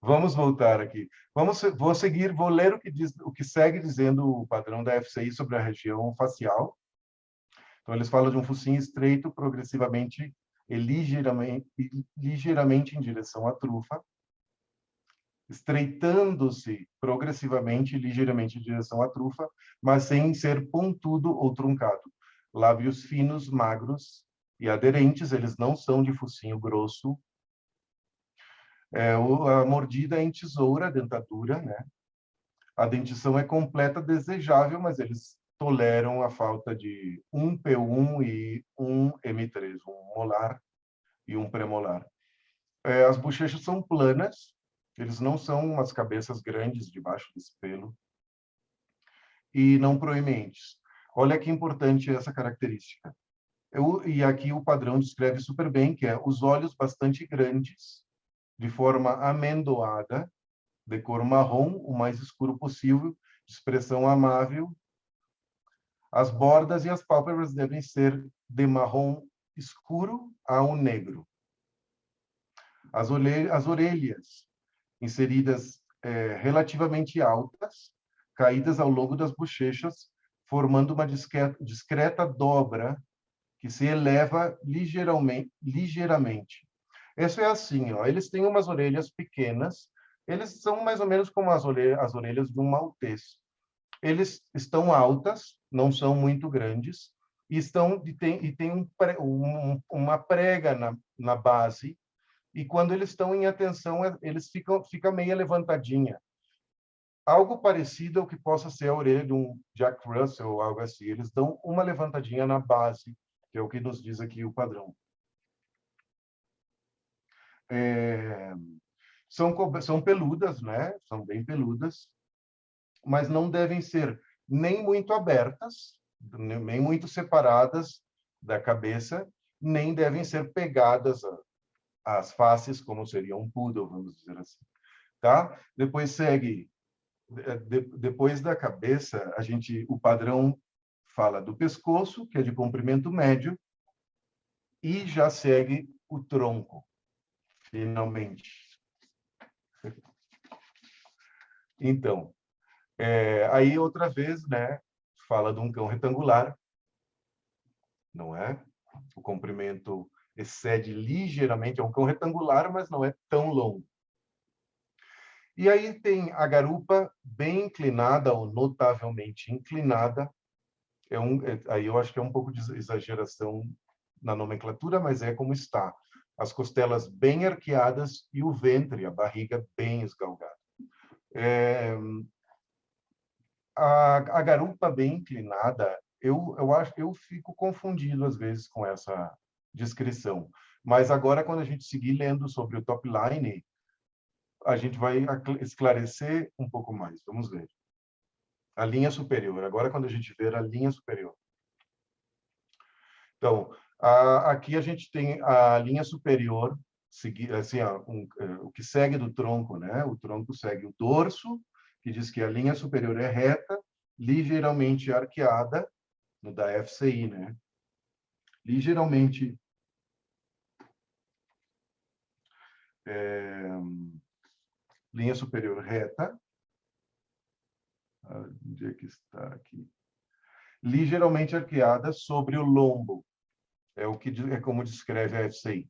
Vamos voltar aqui. Vou ler o que segue dizendo o padrão da FCI sobre a região facial. Então, eles falam de um focinho estreito, progressivamente e ligeiramente em direção à trufa, estreitando-se progressivamente e ligeiramente em direção à trufa, mas sem ser pontudo ou truncado. Lábios finos, magros e aderentes, eles não são de focinho grosso A mordida é em tesoura, a dentadura, né? A dentição é completa, desejável, mas eles toleram a falta de um P1 e um M3, um molar e um premolar. As bochechas são planas, eles não são umas cabeças grandes debaixo desse pelo e não proeminentes. Olha que importante essa característica. E aqui o padrão descreve super bem, que é os olhos bastante grandes, de forma amendoada, de cor marrom, o mais escuro possível, de expressão amável. As bordas e as pálpebras devem ser de marrom escuro a um negro. As orelhas inseridas relativamente altas, caídas ao longo das bochechas, formando uma discreta dobra que se eleva ligeiramente. Isso é assim, ó, eles têm umas orelhas pequenas, eles são mais ou menos como as orelhas de um maltês. Eles estão altas, não são muito grandes, e tem uma prega na base, e quando eles estão em atenção, eles fica meio levantadinha. Algo parecido ao que possa ser a orelha de um Jack Russell ou algo assim. Eles dão uma levantadinha na base, que é o que nos diz aqui o padrão. São peludas, né? São bem peludas, mas não devem ser nem muito abertas, nem muito separadas da cabeça, nem devem ser pegadas às faces, como seria um poodle, vamos dizer assim. Tá? Depois segue, depois da cabeça, o padrão fala do pescoço, que é de comprimento médio, e já segue o tronco, finalmente. Então, aí outra vez, né, fala de um cão retangular, não é? O comprimento excede ligeiramente, é um cão retangular, mas não é tão longo. E aí tem a garupa bem inclinada ou notavelmente inclinada. Aí eu acho que é um pouco de exageração na nomenclatura, mas é como está. As costelas bem arqueadas e o ventre, a barriga bem esgalgada. A garupa bem inclinada, eu fico confundido às vezes com essa descrição. Mas agora, quando a gente seguir lendo sobre o top line, a gente vai esclarecer um pouco mais. Vamos ver. A linha superior. Agora, quando a gente ver a linha superior. Então, aqui a gente tem a linha superior, assim, o que segue do tronco, né? O tronco segue o dorso, que diz que a linha superior é reta, ligeiramente arqueada, no da FCI, né? Ligeiramente linha superior reta. Onde é que está aqui? Ligeiramente arqueada sobre o lombo. É como descreve a FCI.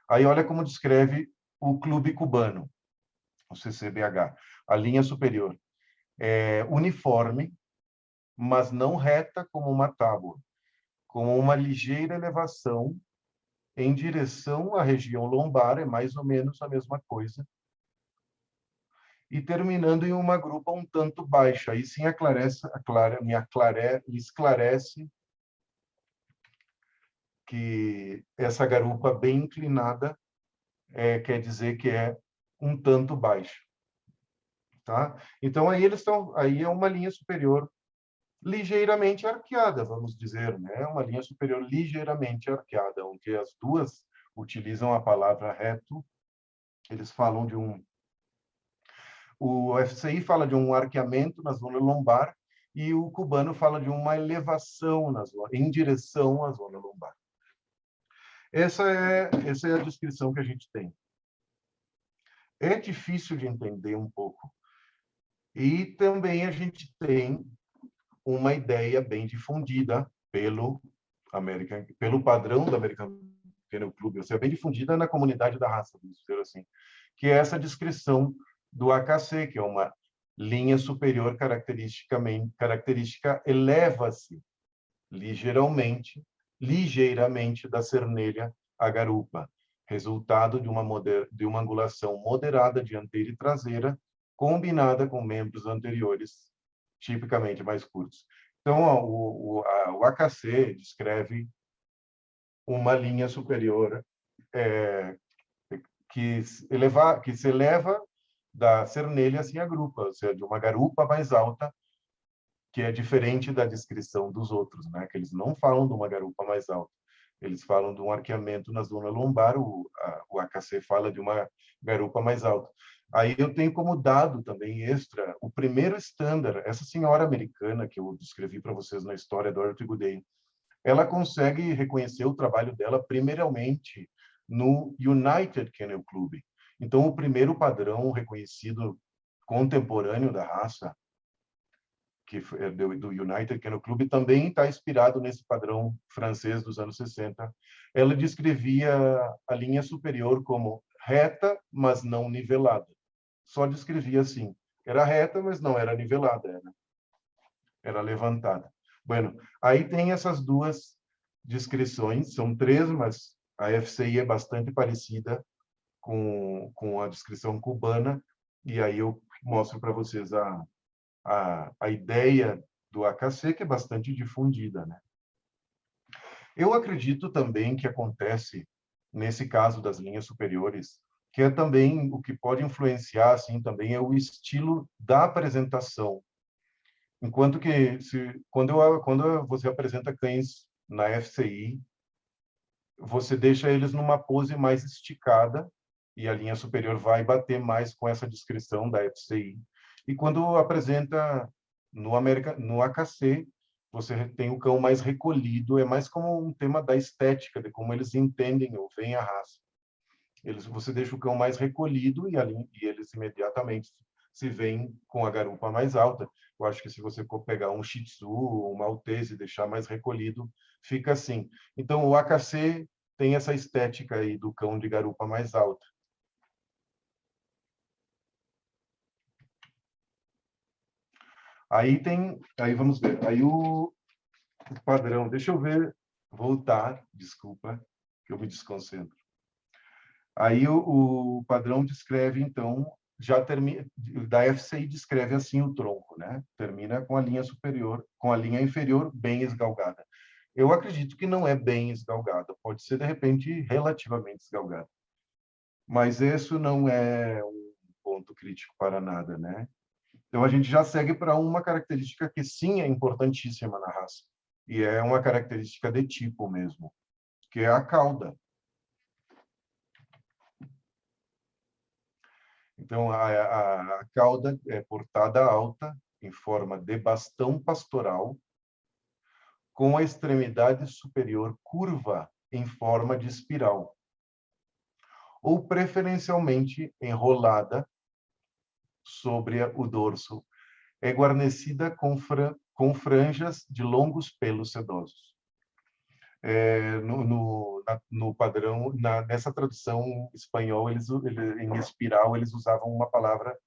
Aí olha como descreve o Clube Cubano, o CCBH. A linha superior é uniforme, mas não reta como uma tábua, com uma ligeira elevação em direção à região lombar, é mais ou menos a mesma coisa, e terminando em uma grupa um tanto baixa. Aí sim me esclarece que essa garupa bem inclinada quer dizer que é um tanto baixa. Tá? Então, aí é uma linha superior ligeiramente arqueada, vamos dizer, né? Uma linha superior ligeiramente arqueada, onde as duas utilizam a palavra reto, eles falam de o FCI fala de um arqueamento na zona lombar e o cubano fala de uma elevação em direção à zona lombar. Essa é a descrição que a gente tem. É difícil de entender um pouco. E também a gente tem uma ideia bem difundida pelo padrão do American Kennel Club, ou seja, bem difundida na comunidade da raça, vamos dizer assim, que é essa descrição do AKC, que é uma linha superior característica eleva-se ligeiramente da cernelha à garupa, resultado de uma angulação moderada dianteira e traseira, combinada com membros anteriores, tipicamente mais curtos. Então, o AKC descreve uma linha superior que se eleva da cernelha assim a grupa, ou seja, de uma garupa mais alta, que é diferente da descrição dos outros, né? Que eles não falam de uma garupa mais alta. Eles falam de um arqueamento na zona lombar, o AKC fala de uma garupa mais alta. Aí eu tenho como dado também extra o primeiro standard, essa senhora americana que eu descrevi para vocês na história do Dorothy Goodale, ela consegue reconhecer o trabalho dela primeiramente no United Kennel Club. Então, o primeiro padrão reconhecido contemporâneo da raça, que é do United Kennel Club, também está inspirado nesse padrão francês dos anos 60. Ela descrevia a linha superior como reta, mas não nivelada. Só descrevia assim. Era reta, mas não era nivelada, era levantada. Bueno, aí tem essas duas descrições, são três, mas a FCI é bastante parecida com a descrição cubana, e aí eu mostro para vocês a ideia do AKC, que é bastante difundida, né? Eu acredito também que acontece, nesse caso das linhas superiores, que é também o que pode influenciar, assim, também é o estilo da apresentação. Enquanto que, quando você apresenta cães na FCI, você deixa eles numa pose mais esticada, e a linha superior vai bater mais com essa descrição da FCI. E quando apresenta no AKC, você tem o cão mais recolhido, é mais como um tema da estética, de como eles entendem ou veem a raça. Você deixa o cão mais recolhido e eles imediatamente se veem com a garupa mais alta. Eu acho que se você pegar um Shih Tzu, um Maltese e deixar mais recolhido, fica assim. Então, o AKC tem essa estética aí do cão de garupa mais alta. Aí vamos ver. Aí o padrão, deixa eu ver, voltar, desculpa, que eu me desconcentro. Aí o padrão descreve, então, já termina, da FCI descreve assim o tronco, né? Termina com a linha superior, com a linha inferior bem esgalgada. Eu acredito que não é bem esgalgada, pode ser, de repente, relativamente esgalgada. Mas isso não é um ponto crítico para nada, né? Então, a gente já segue para uma característica que, sim, é importantíssima na raça, e é uma característica de tipo mesmo, que é a cauda. Então, a cauda é portada alta, em forma de bastão pastoral, com a extremidade superior curva em forma de espiral, ou preferencialmente enrolada sobre o dorso, é guarnecida com franjas de longos pelos sedosos. No padrão, nessa tradução espanhol, em espiral, eles usavam uma palavra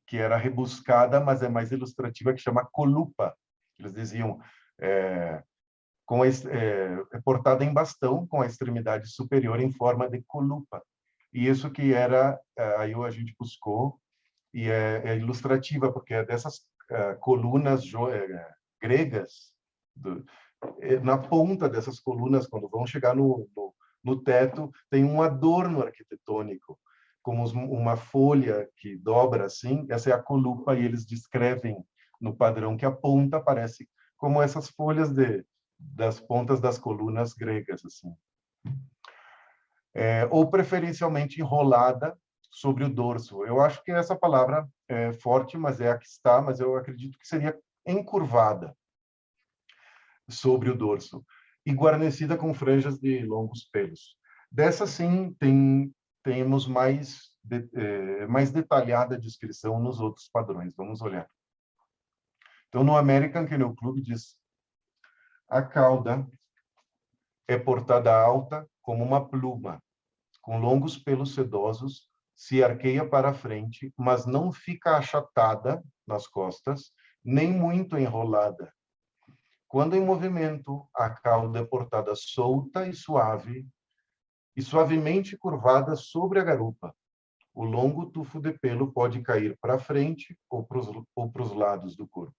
que era rebuscada, mas é mais ilustrativa, que chama colupa. Eles diziam portada em bastão, com a extremidade superior em forma de colupa. E isso que era, aí a gente buscou, e é ilustrativa, porque é dessas colunas gregas, na ponta dessas colunas, quando vão chegar no teto, tem um adorno arquitetônico, como uma folha que dobra assim, essa é a colupa, e eles descrevem no padrão que a ponta parece como essas folhas das pontas das colunas gregas, assim. Ou preferencialmente enrolada sobre o dorso. Eu acho que essa palavra é forte, mas é a que está, mas eu acredito que seria encurvada sobre o dorso e guarnecida com franjas de longos pelos. Dessa, sim, temos mais detalhada descrição nos outros padrões. Vamos olhar. Então, no American Kennel Club diz: a cauda é portada alta como uma pluma, com longos pelos sedosos, se arqueia para a frente, mas não fica achatada nas costas, nem muito enrolada. Quando em movimento, a cauda é portada solta e suave, e suavemente curvada sobre a garupa. O longo tufo de pelo pode cair para frente ou para os lados do corpo.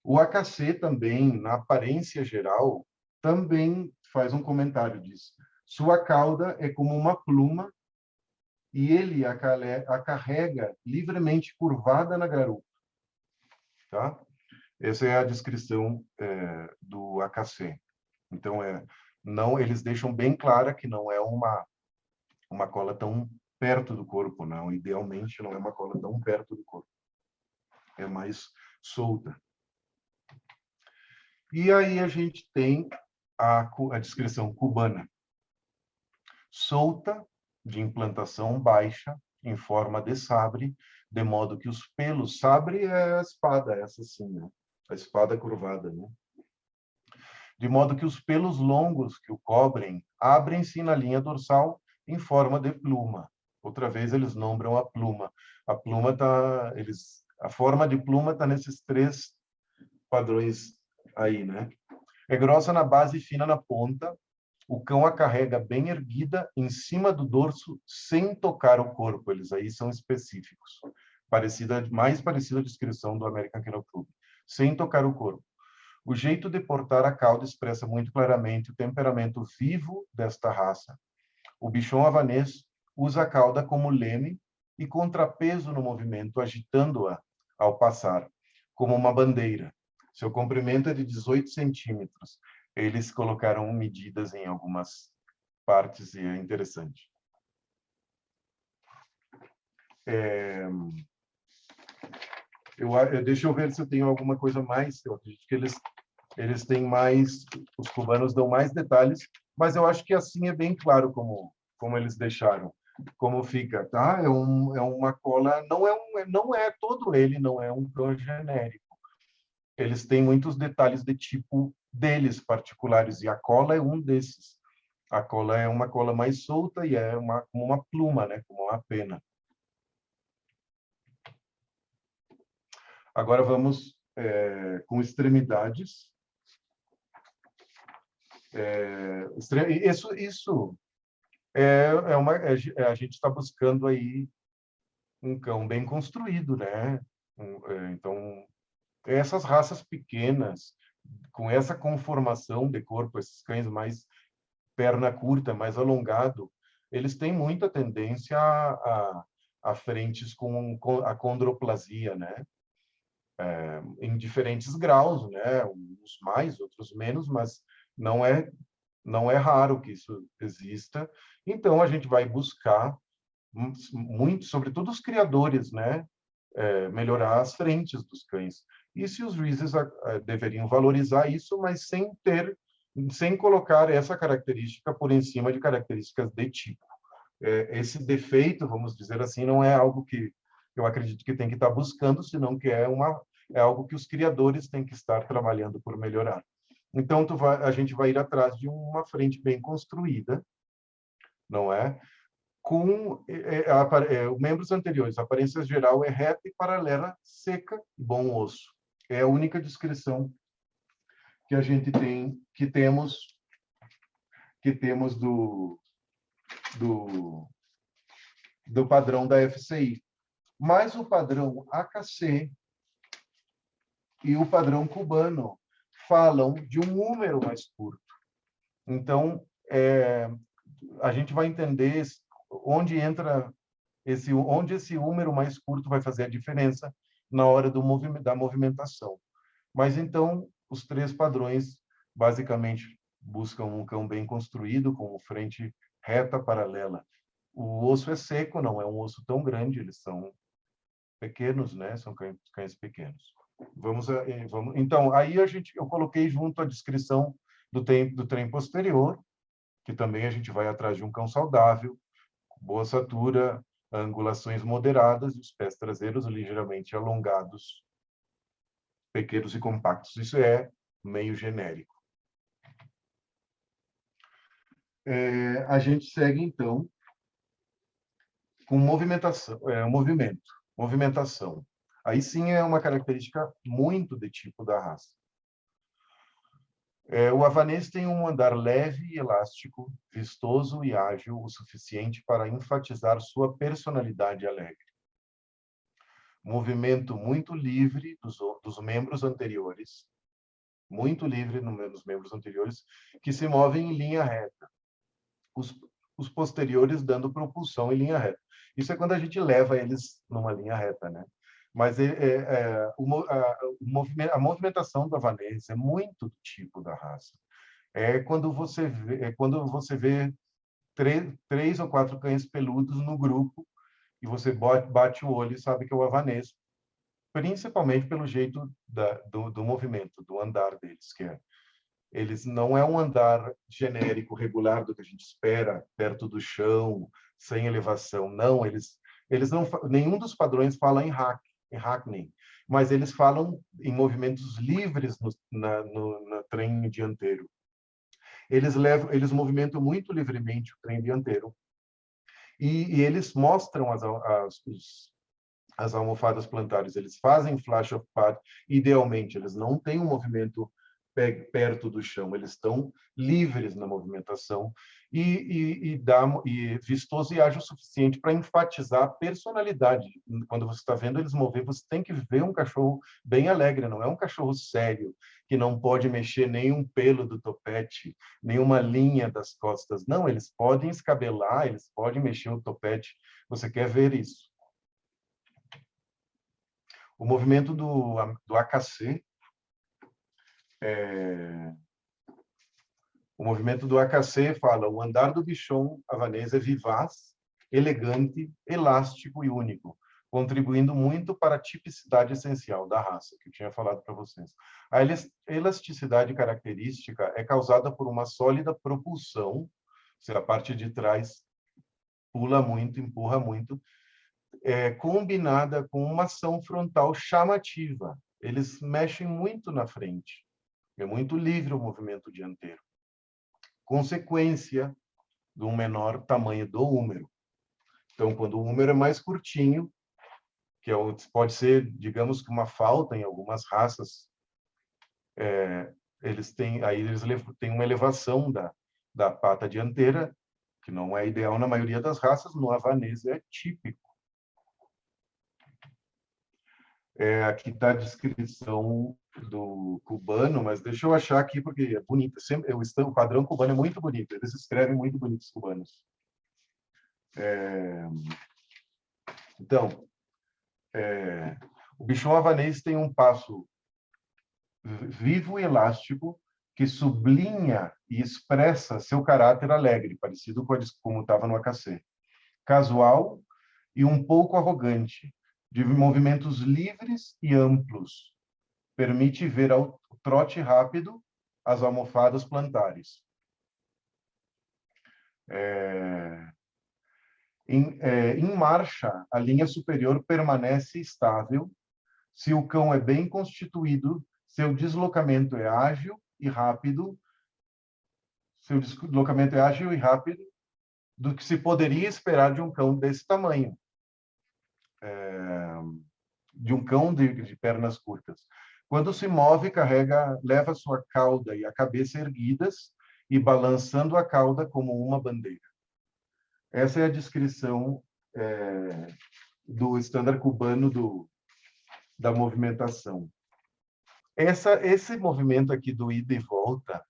O AKC também, na aparência geral, também faz um comentário disso. Sua cauda é como uma pluma e ele a carrega livremente curvada na garupa. Tá? Essa é a descrição do AKC. Então, não, eles deixam bem clara que não é uma cola tão perto do corpo, não. Idealmente, não é uma cola tão perto do corpo. É mais solta. E aí a gente tem a descrição cubana. Solta, de implantação baixa, em forma de sabre, de modo que os pelos... Sabre é a espada, essa sim, né? A espada curvada, né? De modo que os pelos longos que o cobrem abrem-se na linha dorsal em forma de pluma. Outra vez eles nombram a pluma. A pluma tá, a forma de pluma está nesses 3 padrões aí, né? É grossa na base e fina na ponta. O cão a carrega bem erguida em cima do dorso, sem tocar o corpo. Eles aí são específicos. Mais parecida à descrição do American Kennel Club. Sem tocar o corpo. O jeito de portar a cauda expressa muito claramente o temperamento vivo desta raça. O bichon havanês usa a cauda como leme e contrapeso no movimento, agitando-a ao passar, como uma bandeira. Seu comprimento é de 18 centímetros. Eles colocaram medidas em algumas partes e é interessante. Deixa eu ver se eu tenho alguma coisa mais. Eu acredito que eles têm mais, os cubanos dão mais detalhes, mas eu acho que assim é bem claro como eles deixaram, como fica, tá? É uma cola, não é todo ele, não é um cão genérico. Eles têm muitos detalhes de tipo deles particulares, e a cola é um desses. A cola é uma cola mais solta e é como uma pluma, né? Como uma pena. Agora vamos com extremidades. Isso a gente está buscando aí um cão bem construído, né? Então, essas raças pequenas, com essa conformação de corpo, esses cães mais perna curta, mais alongado, eles têm muita tendência a frentes com a condroplasia, né? Em diferentes graus, né? Uns mais, outros menos, mas não é raro que isso exista. Então, a gente vai buscar muito, sobretudo os criadores, né? Melhorar as frentes dos cães. E se os juízes deveriam valorizar isso, mas sem colocar essa característica por em cima de características de tipo. Esse defeito, vamos dizer assim, não é algo que eu acredito que tem que estar buscando, senão que é algo que os criadores têm que estar trabalhando por melhorar. Então, a gente vai ir atrás de uma frente bem construída, não é? Com membros anteriores, a aparência geral é reta e paralela, seca, bom osso. É a única descrição que a gente tem, que temos do padrão da FCI. Mas o padrão AKC e o padrão cubano falam de um número mais curto. Então, a gente vai entender onde entra onde esse número mais curto vai fazer a diferença na hora da movimentação. Mas então, os 3 padrões basicamente buscam um cão bem construído, com frente reta, paralela. O osso é seco, não é um osso tão grande, eles são pequenos, né? São cães pequenos. Então, aí eu coloquei junto a descrição do trem posterior, que também a gente vai atrás de um cão saudável, boa ossatura, angulações moderadas e os pés traseiros ligeiramente alongados, pequenos e compactos. Isso é meio genérico. A gente segue, então, com movimentação. Aí sim é uma característica muito de tipo da raça. O havanês tem um andar leve e elástico, vistoso e ágil o suficiente para enfatizar sua personalidade alegre. Movimento muito livre dos membros anteriores, muito livre nos membros anteriores, que se movem em linha reta. Os posteriores dando propulsão em linha reta. Isso é quando a gente leva eles numa linha reta, né? Mas a movimentação do havanês é muito do tipo da raça. Quando você vê três ou quatro cães peludos no grupo e você bate o olho e sabe que é o havanês, principalmente pelo jeito do movimento, do andar deles, que é eles não é um andar genérico, regular do que a gente espera, perto do chão, sem elevação. Não, eles não, nenhum dos padrões fala em hackney, mas eles falam em movimentos livres no trem dianteiro. Eles movimentam muito livremente o trem dianteiro e eles mostram as almofadas plantares. Eles fazem flash of pad, idealmente. Eles não têm um movimento perto do chão, eles estão livres na movimentação e vistoso e ágil o suficiente para enfatizar a personalidade. Quando você está vendo eles mover, você tem que ver um cachorro bem alegre, não é um cachorro sério, que não pode mexer nenhum pelo do topete, nenhuma linha das costas. Não, eles podem escabelar, eles podem mexer o topete. Você quer ver isso. O movimento do AKC, o movimento do AKC fala: o andar do bichon havanês é vivaz, elegante, elástico e único, contribuindo muito para a tipicidade essencial da raça, que eu tinha falado para vocês. A elasticidade característica é causada por uma sólida propulsão, se a parte de trás pula muito, empurra muito, combinada com uma ação frontal chamativa. Eles mexem muito na frente. É muito livre o movimento dianteiro. Consequência de um menor tamanho do húmero. Então, quando o húmero é mais curtinho, pode ser, digamos que uma falta em algumas raças, eles têm uma elevação da pata dianteira, que não é ideal na maioria das raças, no havanês é típico. Aqui está a descrição do cubano, mas deixa eu achar aqui, porque é bonito. O padrão cubano é muito bonito. Eles escrevem muito bonitos cubanos. Então, o bichon havanês tem um passo vivo e elástico que sublinha e expressa seu caráter alegre, parecido com como estava no AKC. Casual e um pouco arrogante, de movimentos livres e amplos. Permite ver ao trote rápido as almofadas plantares. Em marcha, a linha superior permanece estável. Se o cão é bem constituído, seu deslocamento é ágil e rápido. Seu deslocamento é ágil e rápido do que se poderia esperar de um cão desse tamanho. De um cão de pernas curtas. Quando se move, leva sua cauda e a cabeça erguidas e balançando a cauda como uma bandeira. Essa é a descrição do estándar cubano da movimentação. Esse movimento aqui do ida e volta,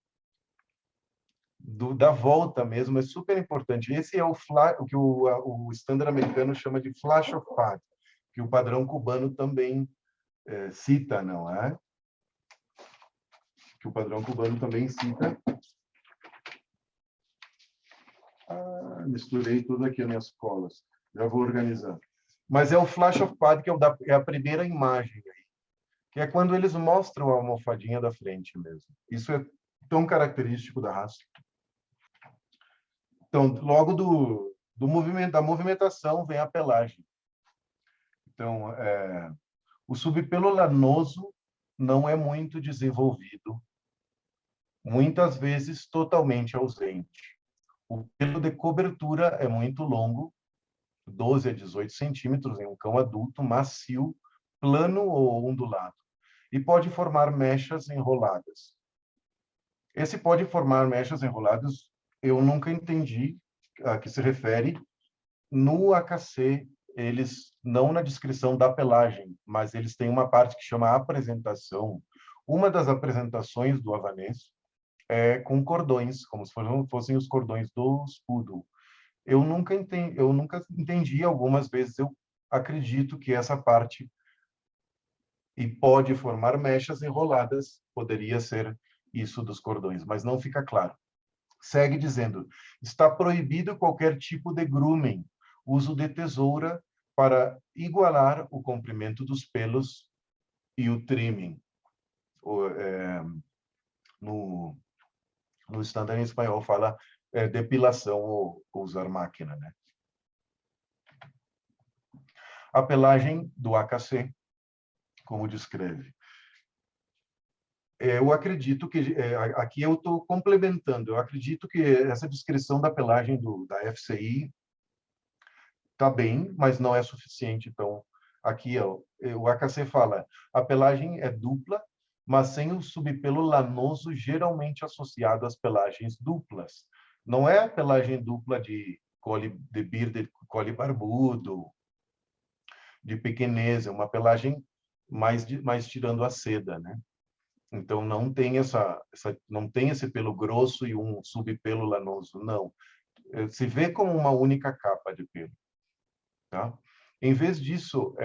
da volta mesmo, é super importante. Esse é o que o estándar americano chama de flash of pad, que o padrão cubano também cita, não é? Que o padrão cubano também cita. Misturei tudo aqui nas minhas colas. Já vou organizar. Mas é o flash of pad, que é a primeira imagem aí, que é quando eles mostram a almofadinha da frente mesmo. Isso é tão característico da raça. Então, logo da movimentação vem a pelagem. Então, o subpelo lanoso não é muito desenvolvido, muitas vezes totalmente ausente. O pelo de cobertura é muito longo, 12 a 18 centímetros em um cão adulto, macio, plano ou ondulado, e pode formar mechas enroladas. Esse pode formar mechas enroladas, eu nunca entendi a que se refere. No AKC, eles, não na descrição da pelagem, mas eles têm uma parte que chama apresentação. Uma das apresentações do havanês é com cordões, como se fossem os cordões do escudo. Eu nunca entendi, algumas vezes eu acredito que essa parte e pode formar mechas enroladas, poderia ser isso dos cordões, mas não fica claro. Segue dizendo: está proibido qualquer tipo de grooming, uso de tesoura para igualar o comprimento dos pelos e o trimming. No, no standard em espanhol fala depilação ou usar máquina, né? A pelagem do AKC, como descreve. Eu acredito que, aqui eu estou complementando, eu acredito que essa descrição da pelagem da FCI está bem, mas não é suficiente. Então, aqui ó, o AKC fala, a pelagem é dupla, mas sem o subpelo lanoso geralmente associado às pelagens duplas. Não é a pelagem dupla de cole barbudo, de pequenez, é uma pelagem mais tirando a seda, né? Então não tem não tem esse pelo grosso e um subpelo lanoso, não. Se vê como uma única capa de pelo, tá? Em vez disso,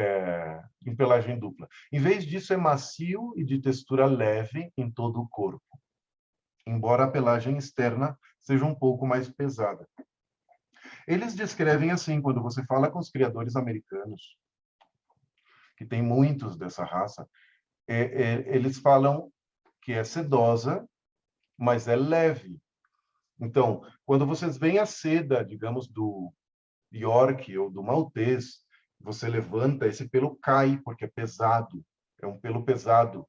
em pelagem dupla. Em vez disso, é macio e de textura leve em todo o corpo, embora a pelagem externa seja um pouco mais pesada. Eles descrevem assim, quando você fala com os criadores americanos, que tem muitos dessa raça, eles falam que é sedosa, mas é leve. Então, quando vocês veem a seda, digamos, do York ou do Maltês, você levanta, esse pelo cai, porque é pesado, é um pelo pesado.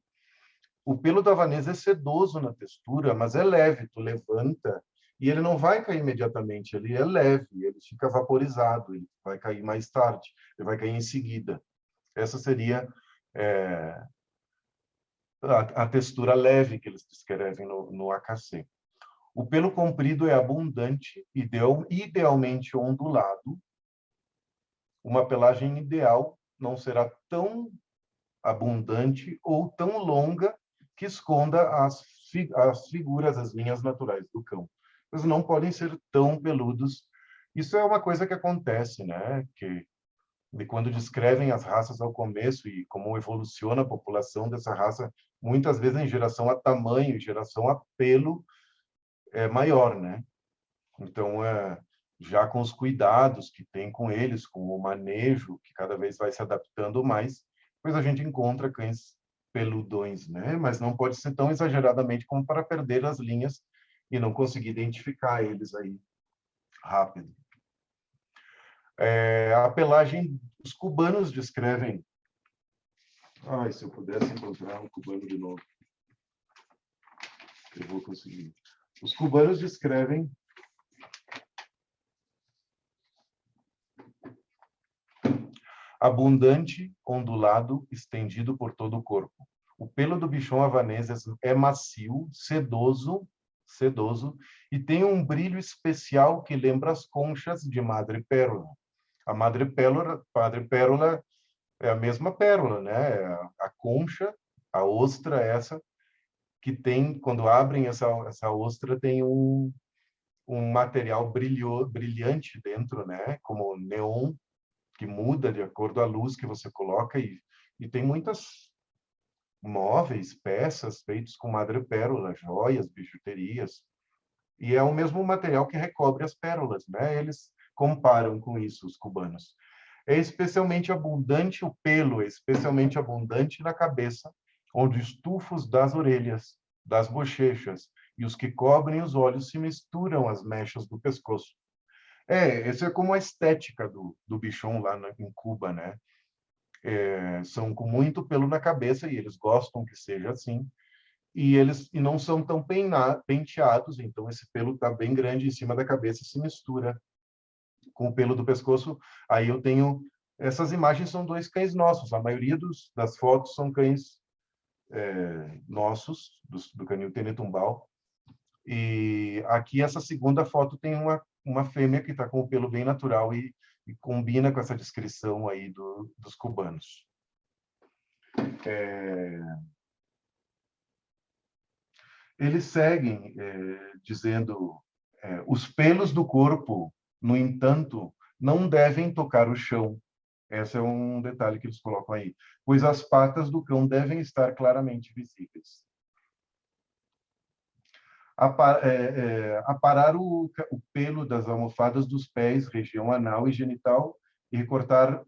O pelo do havanês é sedoso na textura, mas é leve, tu levanta e ele não vai cair imediatamente, ele é leve, ele fica vaporizado, ele vai cair mais tarde, ele vai cair em seguida. Essa seria é, a textura leve que eles descrevem no AKC. O pelo comprido é abundante, idealmente ondulado. Uma pelagem ideal não será tão abundante ou tão longa que esconda as figuras, as linhas naturais do cão. Eles não podem ser tão peludos. Isso é uma coisa que acontece, né? Que de quando descrevem as raças ao começo e como evoluciona a população dessa raça, muitas vezes em geração a tamanho, em geração a pelo, é maior, né? Então, já com os cuidados que tem com eles, com o manejo, que cada vez vai se adaptando mais, pois a gente encontra cães peludões, né? Mas não pode ser tão exageradamente como para perder as linhas e não conseguir identificar eles aí rápido. A pelagem, os cubanos descrevem... Ai, se eu pudesse encontrar um cubano de novo, eu vou conseguir. Os cubanos descrevem abundante, ondulado, estendido por todo o corpo. O pelo do bichão havanês é macio, sedoso e tem um brilho especial que lembra as conchas de madrepérola. A madrepérola é a mesma pérola, né? A concha, a ostra essa que tem, quando abrem essa ostra, tem um material brilhante dentro, né? Como neon, que muda de acordo com a luz que você coloca e tem muitas móveis, peças feitos com madrepérola, joias, bijuterias, e é o mesmo material que recobre as pérolas, né? Eles comparam com isso, os cubanos. É especialmente abundante o pelo, é especialmente abundante na cabeça, onde os tufos das orelhas, das bochechas e os que cobrem os olhos se misturam às mechas do pescoço. Essa é como a estética do bichon lá em Cuba, né? São com muito pelo na cabeça e eles gostam que seja assim. E eles não são tão penteados, então esse pelo está bem grande em cima da cabeça e se mistura com o pelo do pescoço. Aí eu tenho... Essas imagens são dois cães nossos. A maioria das fotos são cães nossos, do canil Tenetumbal. E aqui, essa segunda foto tem uma fêmea que está com o pelo bem natural e combina com essa descrição aí dos cubanos. Eles seguem dizendo, os pelos do corpo, no entanto, não devem tocar o chão. Esse é um detalhe que eles colocam aí, pois as patas do cão devem estar claramente visíveis. Aparar o pelo das almofadas dos pés, região anal e genital, e recortar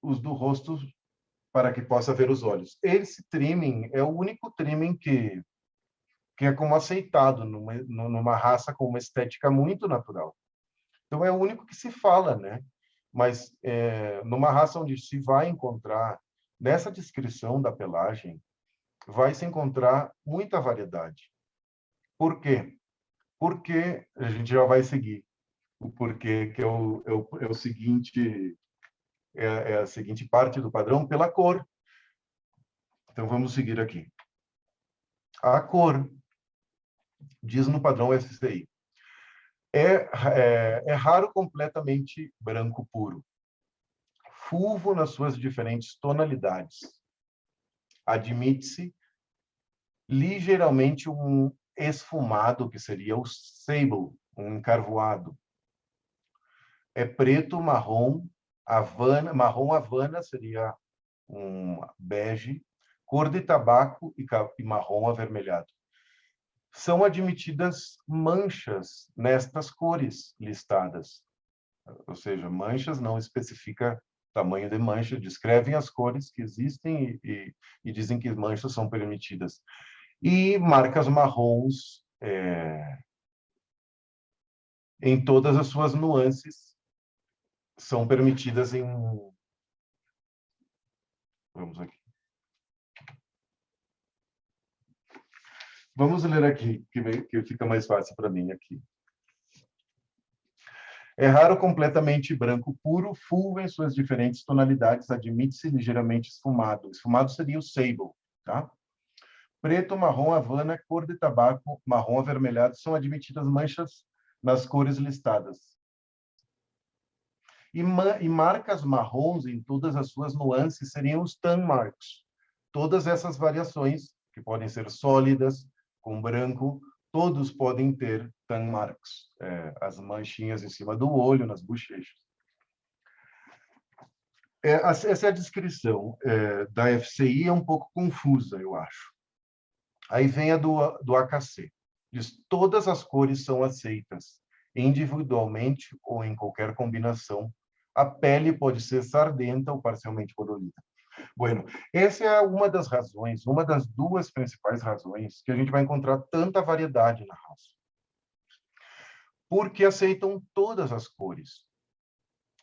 os do rosto para que possa ver os olhos. Esse trimming é o único trimming que é como aceitado numa raça com uma estética muito natural. Então, é o único que se fala, né? Mas numa raça onde se vai encontrar, nessa descrição da pelagem, vai se encontrar muita variedade. Por quê? Porque a gente já vai seguir o porquê, que é o seguinte, é a seguinte parte do padrão, pela cor. Então, vamos seguir aqui. A cor, diz no padrão FCI, é raro completamente branco puro. Fulvo nas suas diferentes tonalidades. Admite-se ligeiramente um esfumado, que seria o sable, um encarvoado. É preto, marrom, marrom havana seria um bege, cor de tabaco e marrom avermelhado. São admitidas manchas nestas cores listadas. Ou seja, manchas não especifica tamanho de mancha, descrevem as cores que existem e dizem que manchas são permitidas. E marcas marrons em todas as suas nuances são permitidas em... Vamos aqui. Vamos ler aqui, que fica mais fácil para mim aqui. É raro completamente branco puro, fulvo em suas diferentes tonalidades, admite-se ligeiramente esfumado. Esfumado seria o sable, tá? Preto, marrom, havana, cor de tabaco, marrom avermelhado, são admitidas manchas nas cores listadas. E marcas marrons em todas as suas nuances seriam os tan marks. Todas essas variações, que podem ser sólidas, com branco, todos podem ter tan marks, as manchinhas em cima do olho, nas bochechas. Essa é a descrição da FCI, é um pouco confusa, eu acho. Aí vem a do AKC. Diz, todas as cores são aceitas, individualmente ou em qualquer combinação. A pele pode ser sardenta ou parcialmente colorida. Bueno, essa é uma das razões, uma das duas principais razões que a gente vai encontrar tanta variedade na raça. Porque aceitam todas as cores.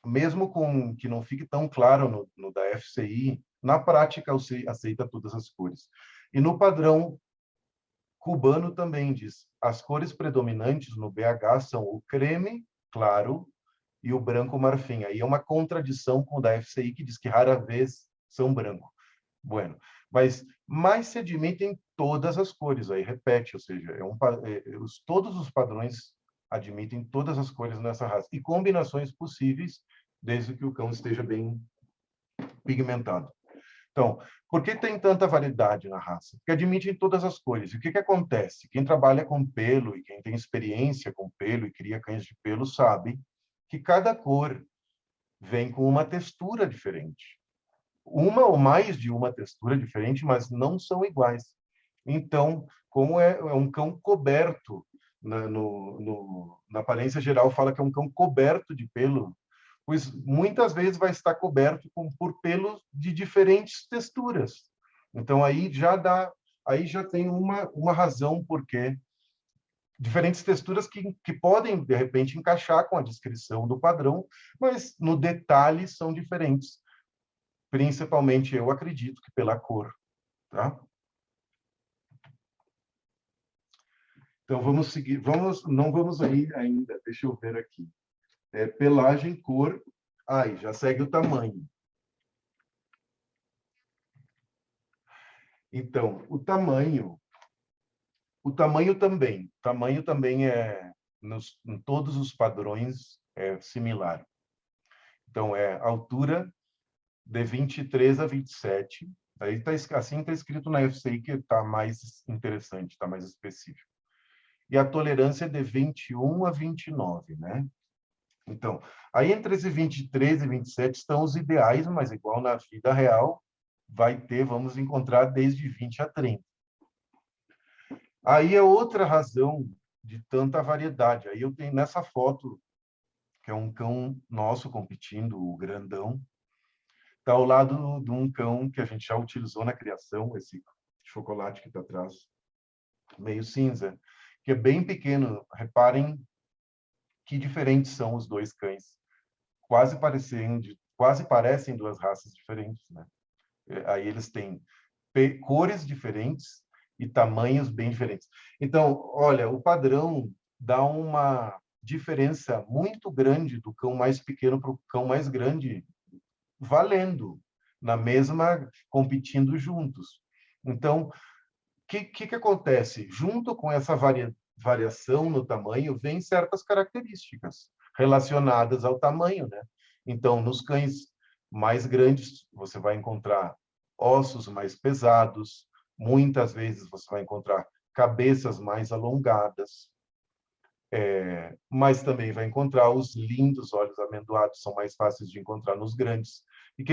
Mesmo com que não fique tão claro no da FCI, na prática aceita todas as cores. E no padrão cubano também diz, as cores predominantes no BH são o creme claro e o branco marfim. Aí é uma contradição com o da FCI, que diz que rara vez são branco. Bueno, mas se admitem todas as cores, aí repete, ou seja, todos os padrões admitem todas as cores nessa raça, e combinações possíveis, desde que o cão esteja bem pigmentado. Então, por que tem tanta variedade na raça? Porque admitem todas as cores. E o que acontece? Quem trabalha com pelo e quem tem experiência com pelo e cria cães de pelo sabe que cada cor vem com uma textura diferente. Uma ou mais de uma textura diferente, mas não são iguais. Então, como é um cão coberto, na aparência geral fala que é um cão coberto de pelo, pois muitas vezes vai estar coberto por pelos de diferentes texturas. Então, aí já tem uma razão porque diferentes texturas que podem, de repente, encaixar com a descrição do padrão, mas no detalhe são diferentes. Principalmente, eu acredito que pela cor, tá? Então, vamos seguir. Não vamos aí ainda. Deixa eu ver aqui. Pelagem, cor. Aí, já segue o tamanho. Então, o tamanho O tamanho também. O tamanho também em todos os padrões, é similar. Então, é altura de 23 a 27. Aí assim está escrito na FCI, que está mais interessante, está mais específico. E a tolerância é de 21 a 29, né? Então, aí entre esse 23 e 27 estão os ideais, mas igual na vida real, vamos encontrar desde 20 a 30. Aí é outra razão de tanta variedade. Aí eu tenho nessa foto, que é um cão nosso competindo, o grandão, está ao lado de um cão que a gente já utilizou na criação, esse chocolate que está atrás, meio cinza, que é bem pequeno. Reparem que diferentes são os dois cães. Quase parecem duas raças diferentes, né? Aí eles têm cores diferentes e tamanhos bem diferentes. Então, olha, o padrão dá uma diferença muito grande do cão mais pequeno para o cão mais grande, valendo, na mesma, competindo juntos. Então, o que acontece? Junto com essa variação no tamanho, vem certas características relacionadas ao tamanho, né? Então, nos cães mais grandes, você vai encontrar ossos mais pesados, muitas vezes você vai encontrar cabeças mais alongadas, mas também vai encontrar os lindos olhos amendoados, são mais fáceis de encontrar nos grandes. E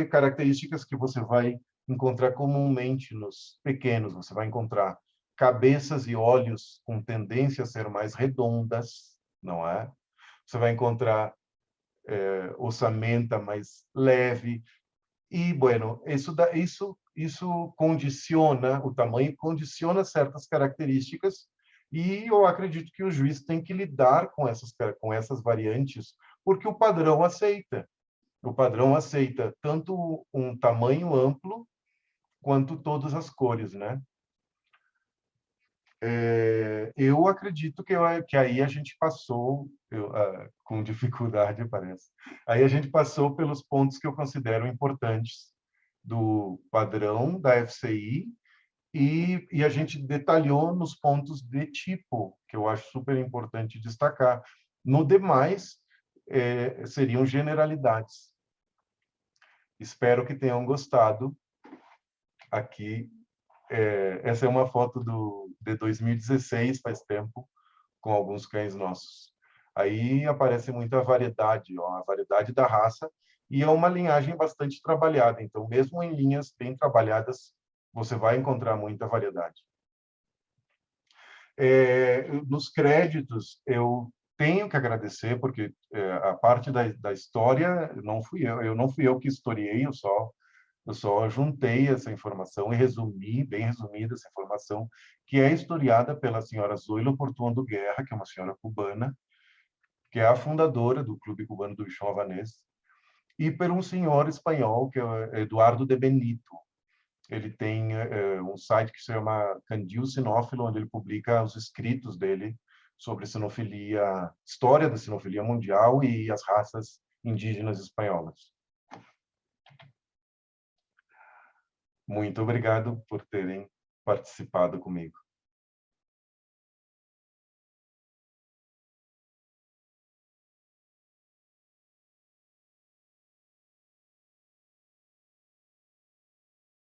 características que você vai encontrar comumente nos pequenos? Você vai encontrar cabeças e olhos com tendência a ser mais redondas, não é? Você vai encontrar ossamenta mais leve. E, bueno, isso condiciona o tamanho, condiciona certas características, e eu acredito que o juiz tem que lidar com essas variantes, porque o padrão aceita. O padrão aceita tanto um tamanho amplo quanto todas as cores, né? Eu acredito que aí a gente passou, com dificuldade, parece. Aí a gente passou pelos pontos que eu considero importantes do padrão da FCI, e a gente detalhou nos pontos de tipo, que eu acho super importante destacar. No demais, seriam generalidades. Espero que tenham gostado. Aqui, essa é uma foto de 2016, faz tempo, com alguns cães nossos. Aí aparece muita variedade, ó, a variedade da raça, e é uma linhagem bastante trabalhada. Então, mesmo em linhas bem trabalhadas, você vai encontrar muita variedade. Nos créditos, eu tenho que agradecer, porque a parte da história não fui eu não fui eu que historiei, eu só juntei essa informação e resumi, bem resumida essa informação, que é historiada pela senhora Zoila Portuondo Guerra, que é uma senhora cubana, que é a fundadora do Clube Cubano do Bichão Havanês, e por um senhor espanhol, que é Eduardo de Benito. Ele tem um site que se chama Candil Sinófilo, onde ele publica os escritos dele sobre sinofilia, história da sinofilia mundial e as raças indígenas espanholas. Muito obrigado por terem participado comigo.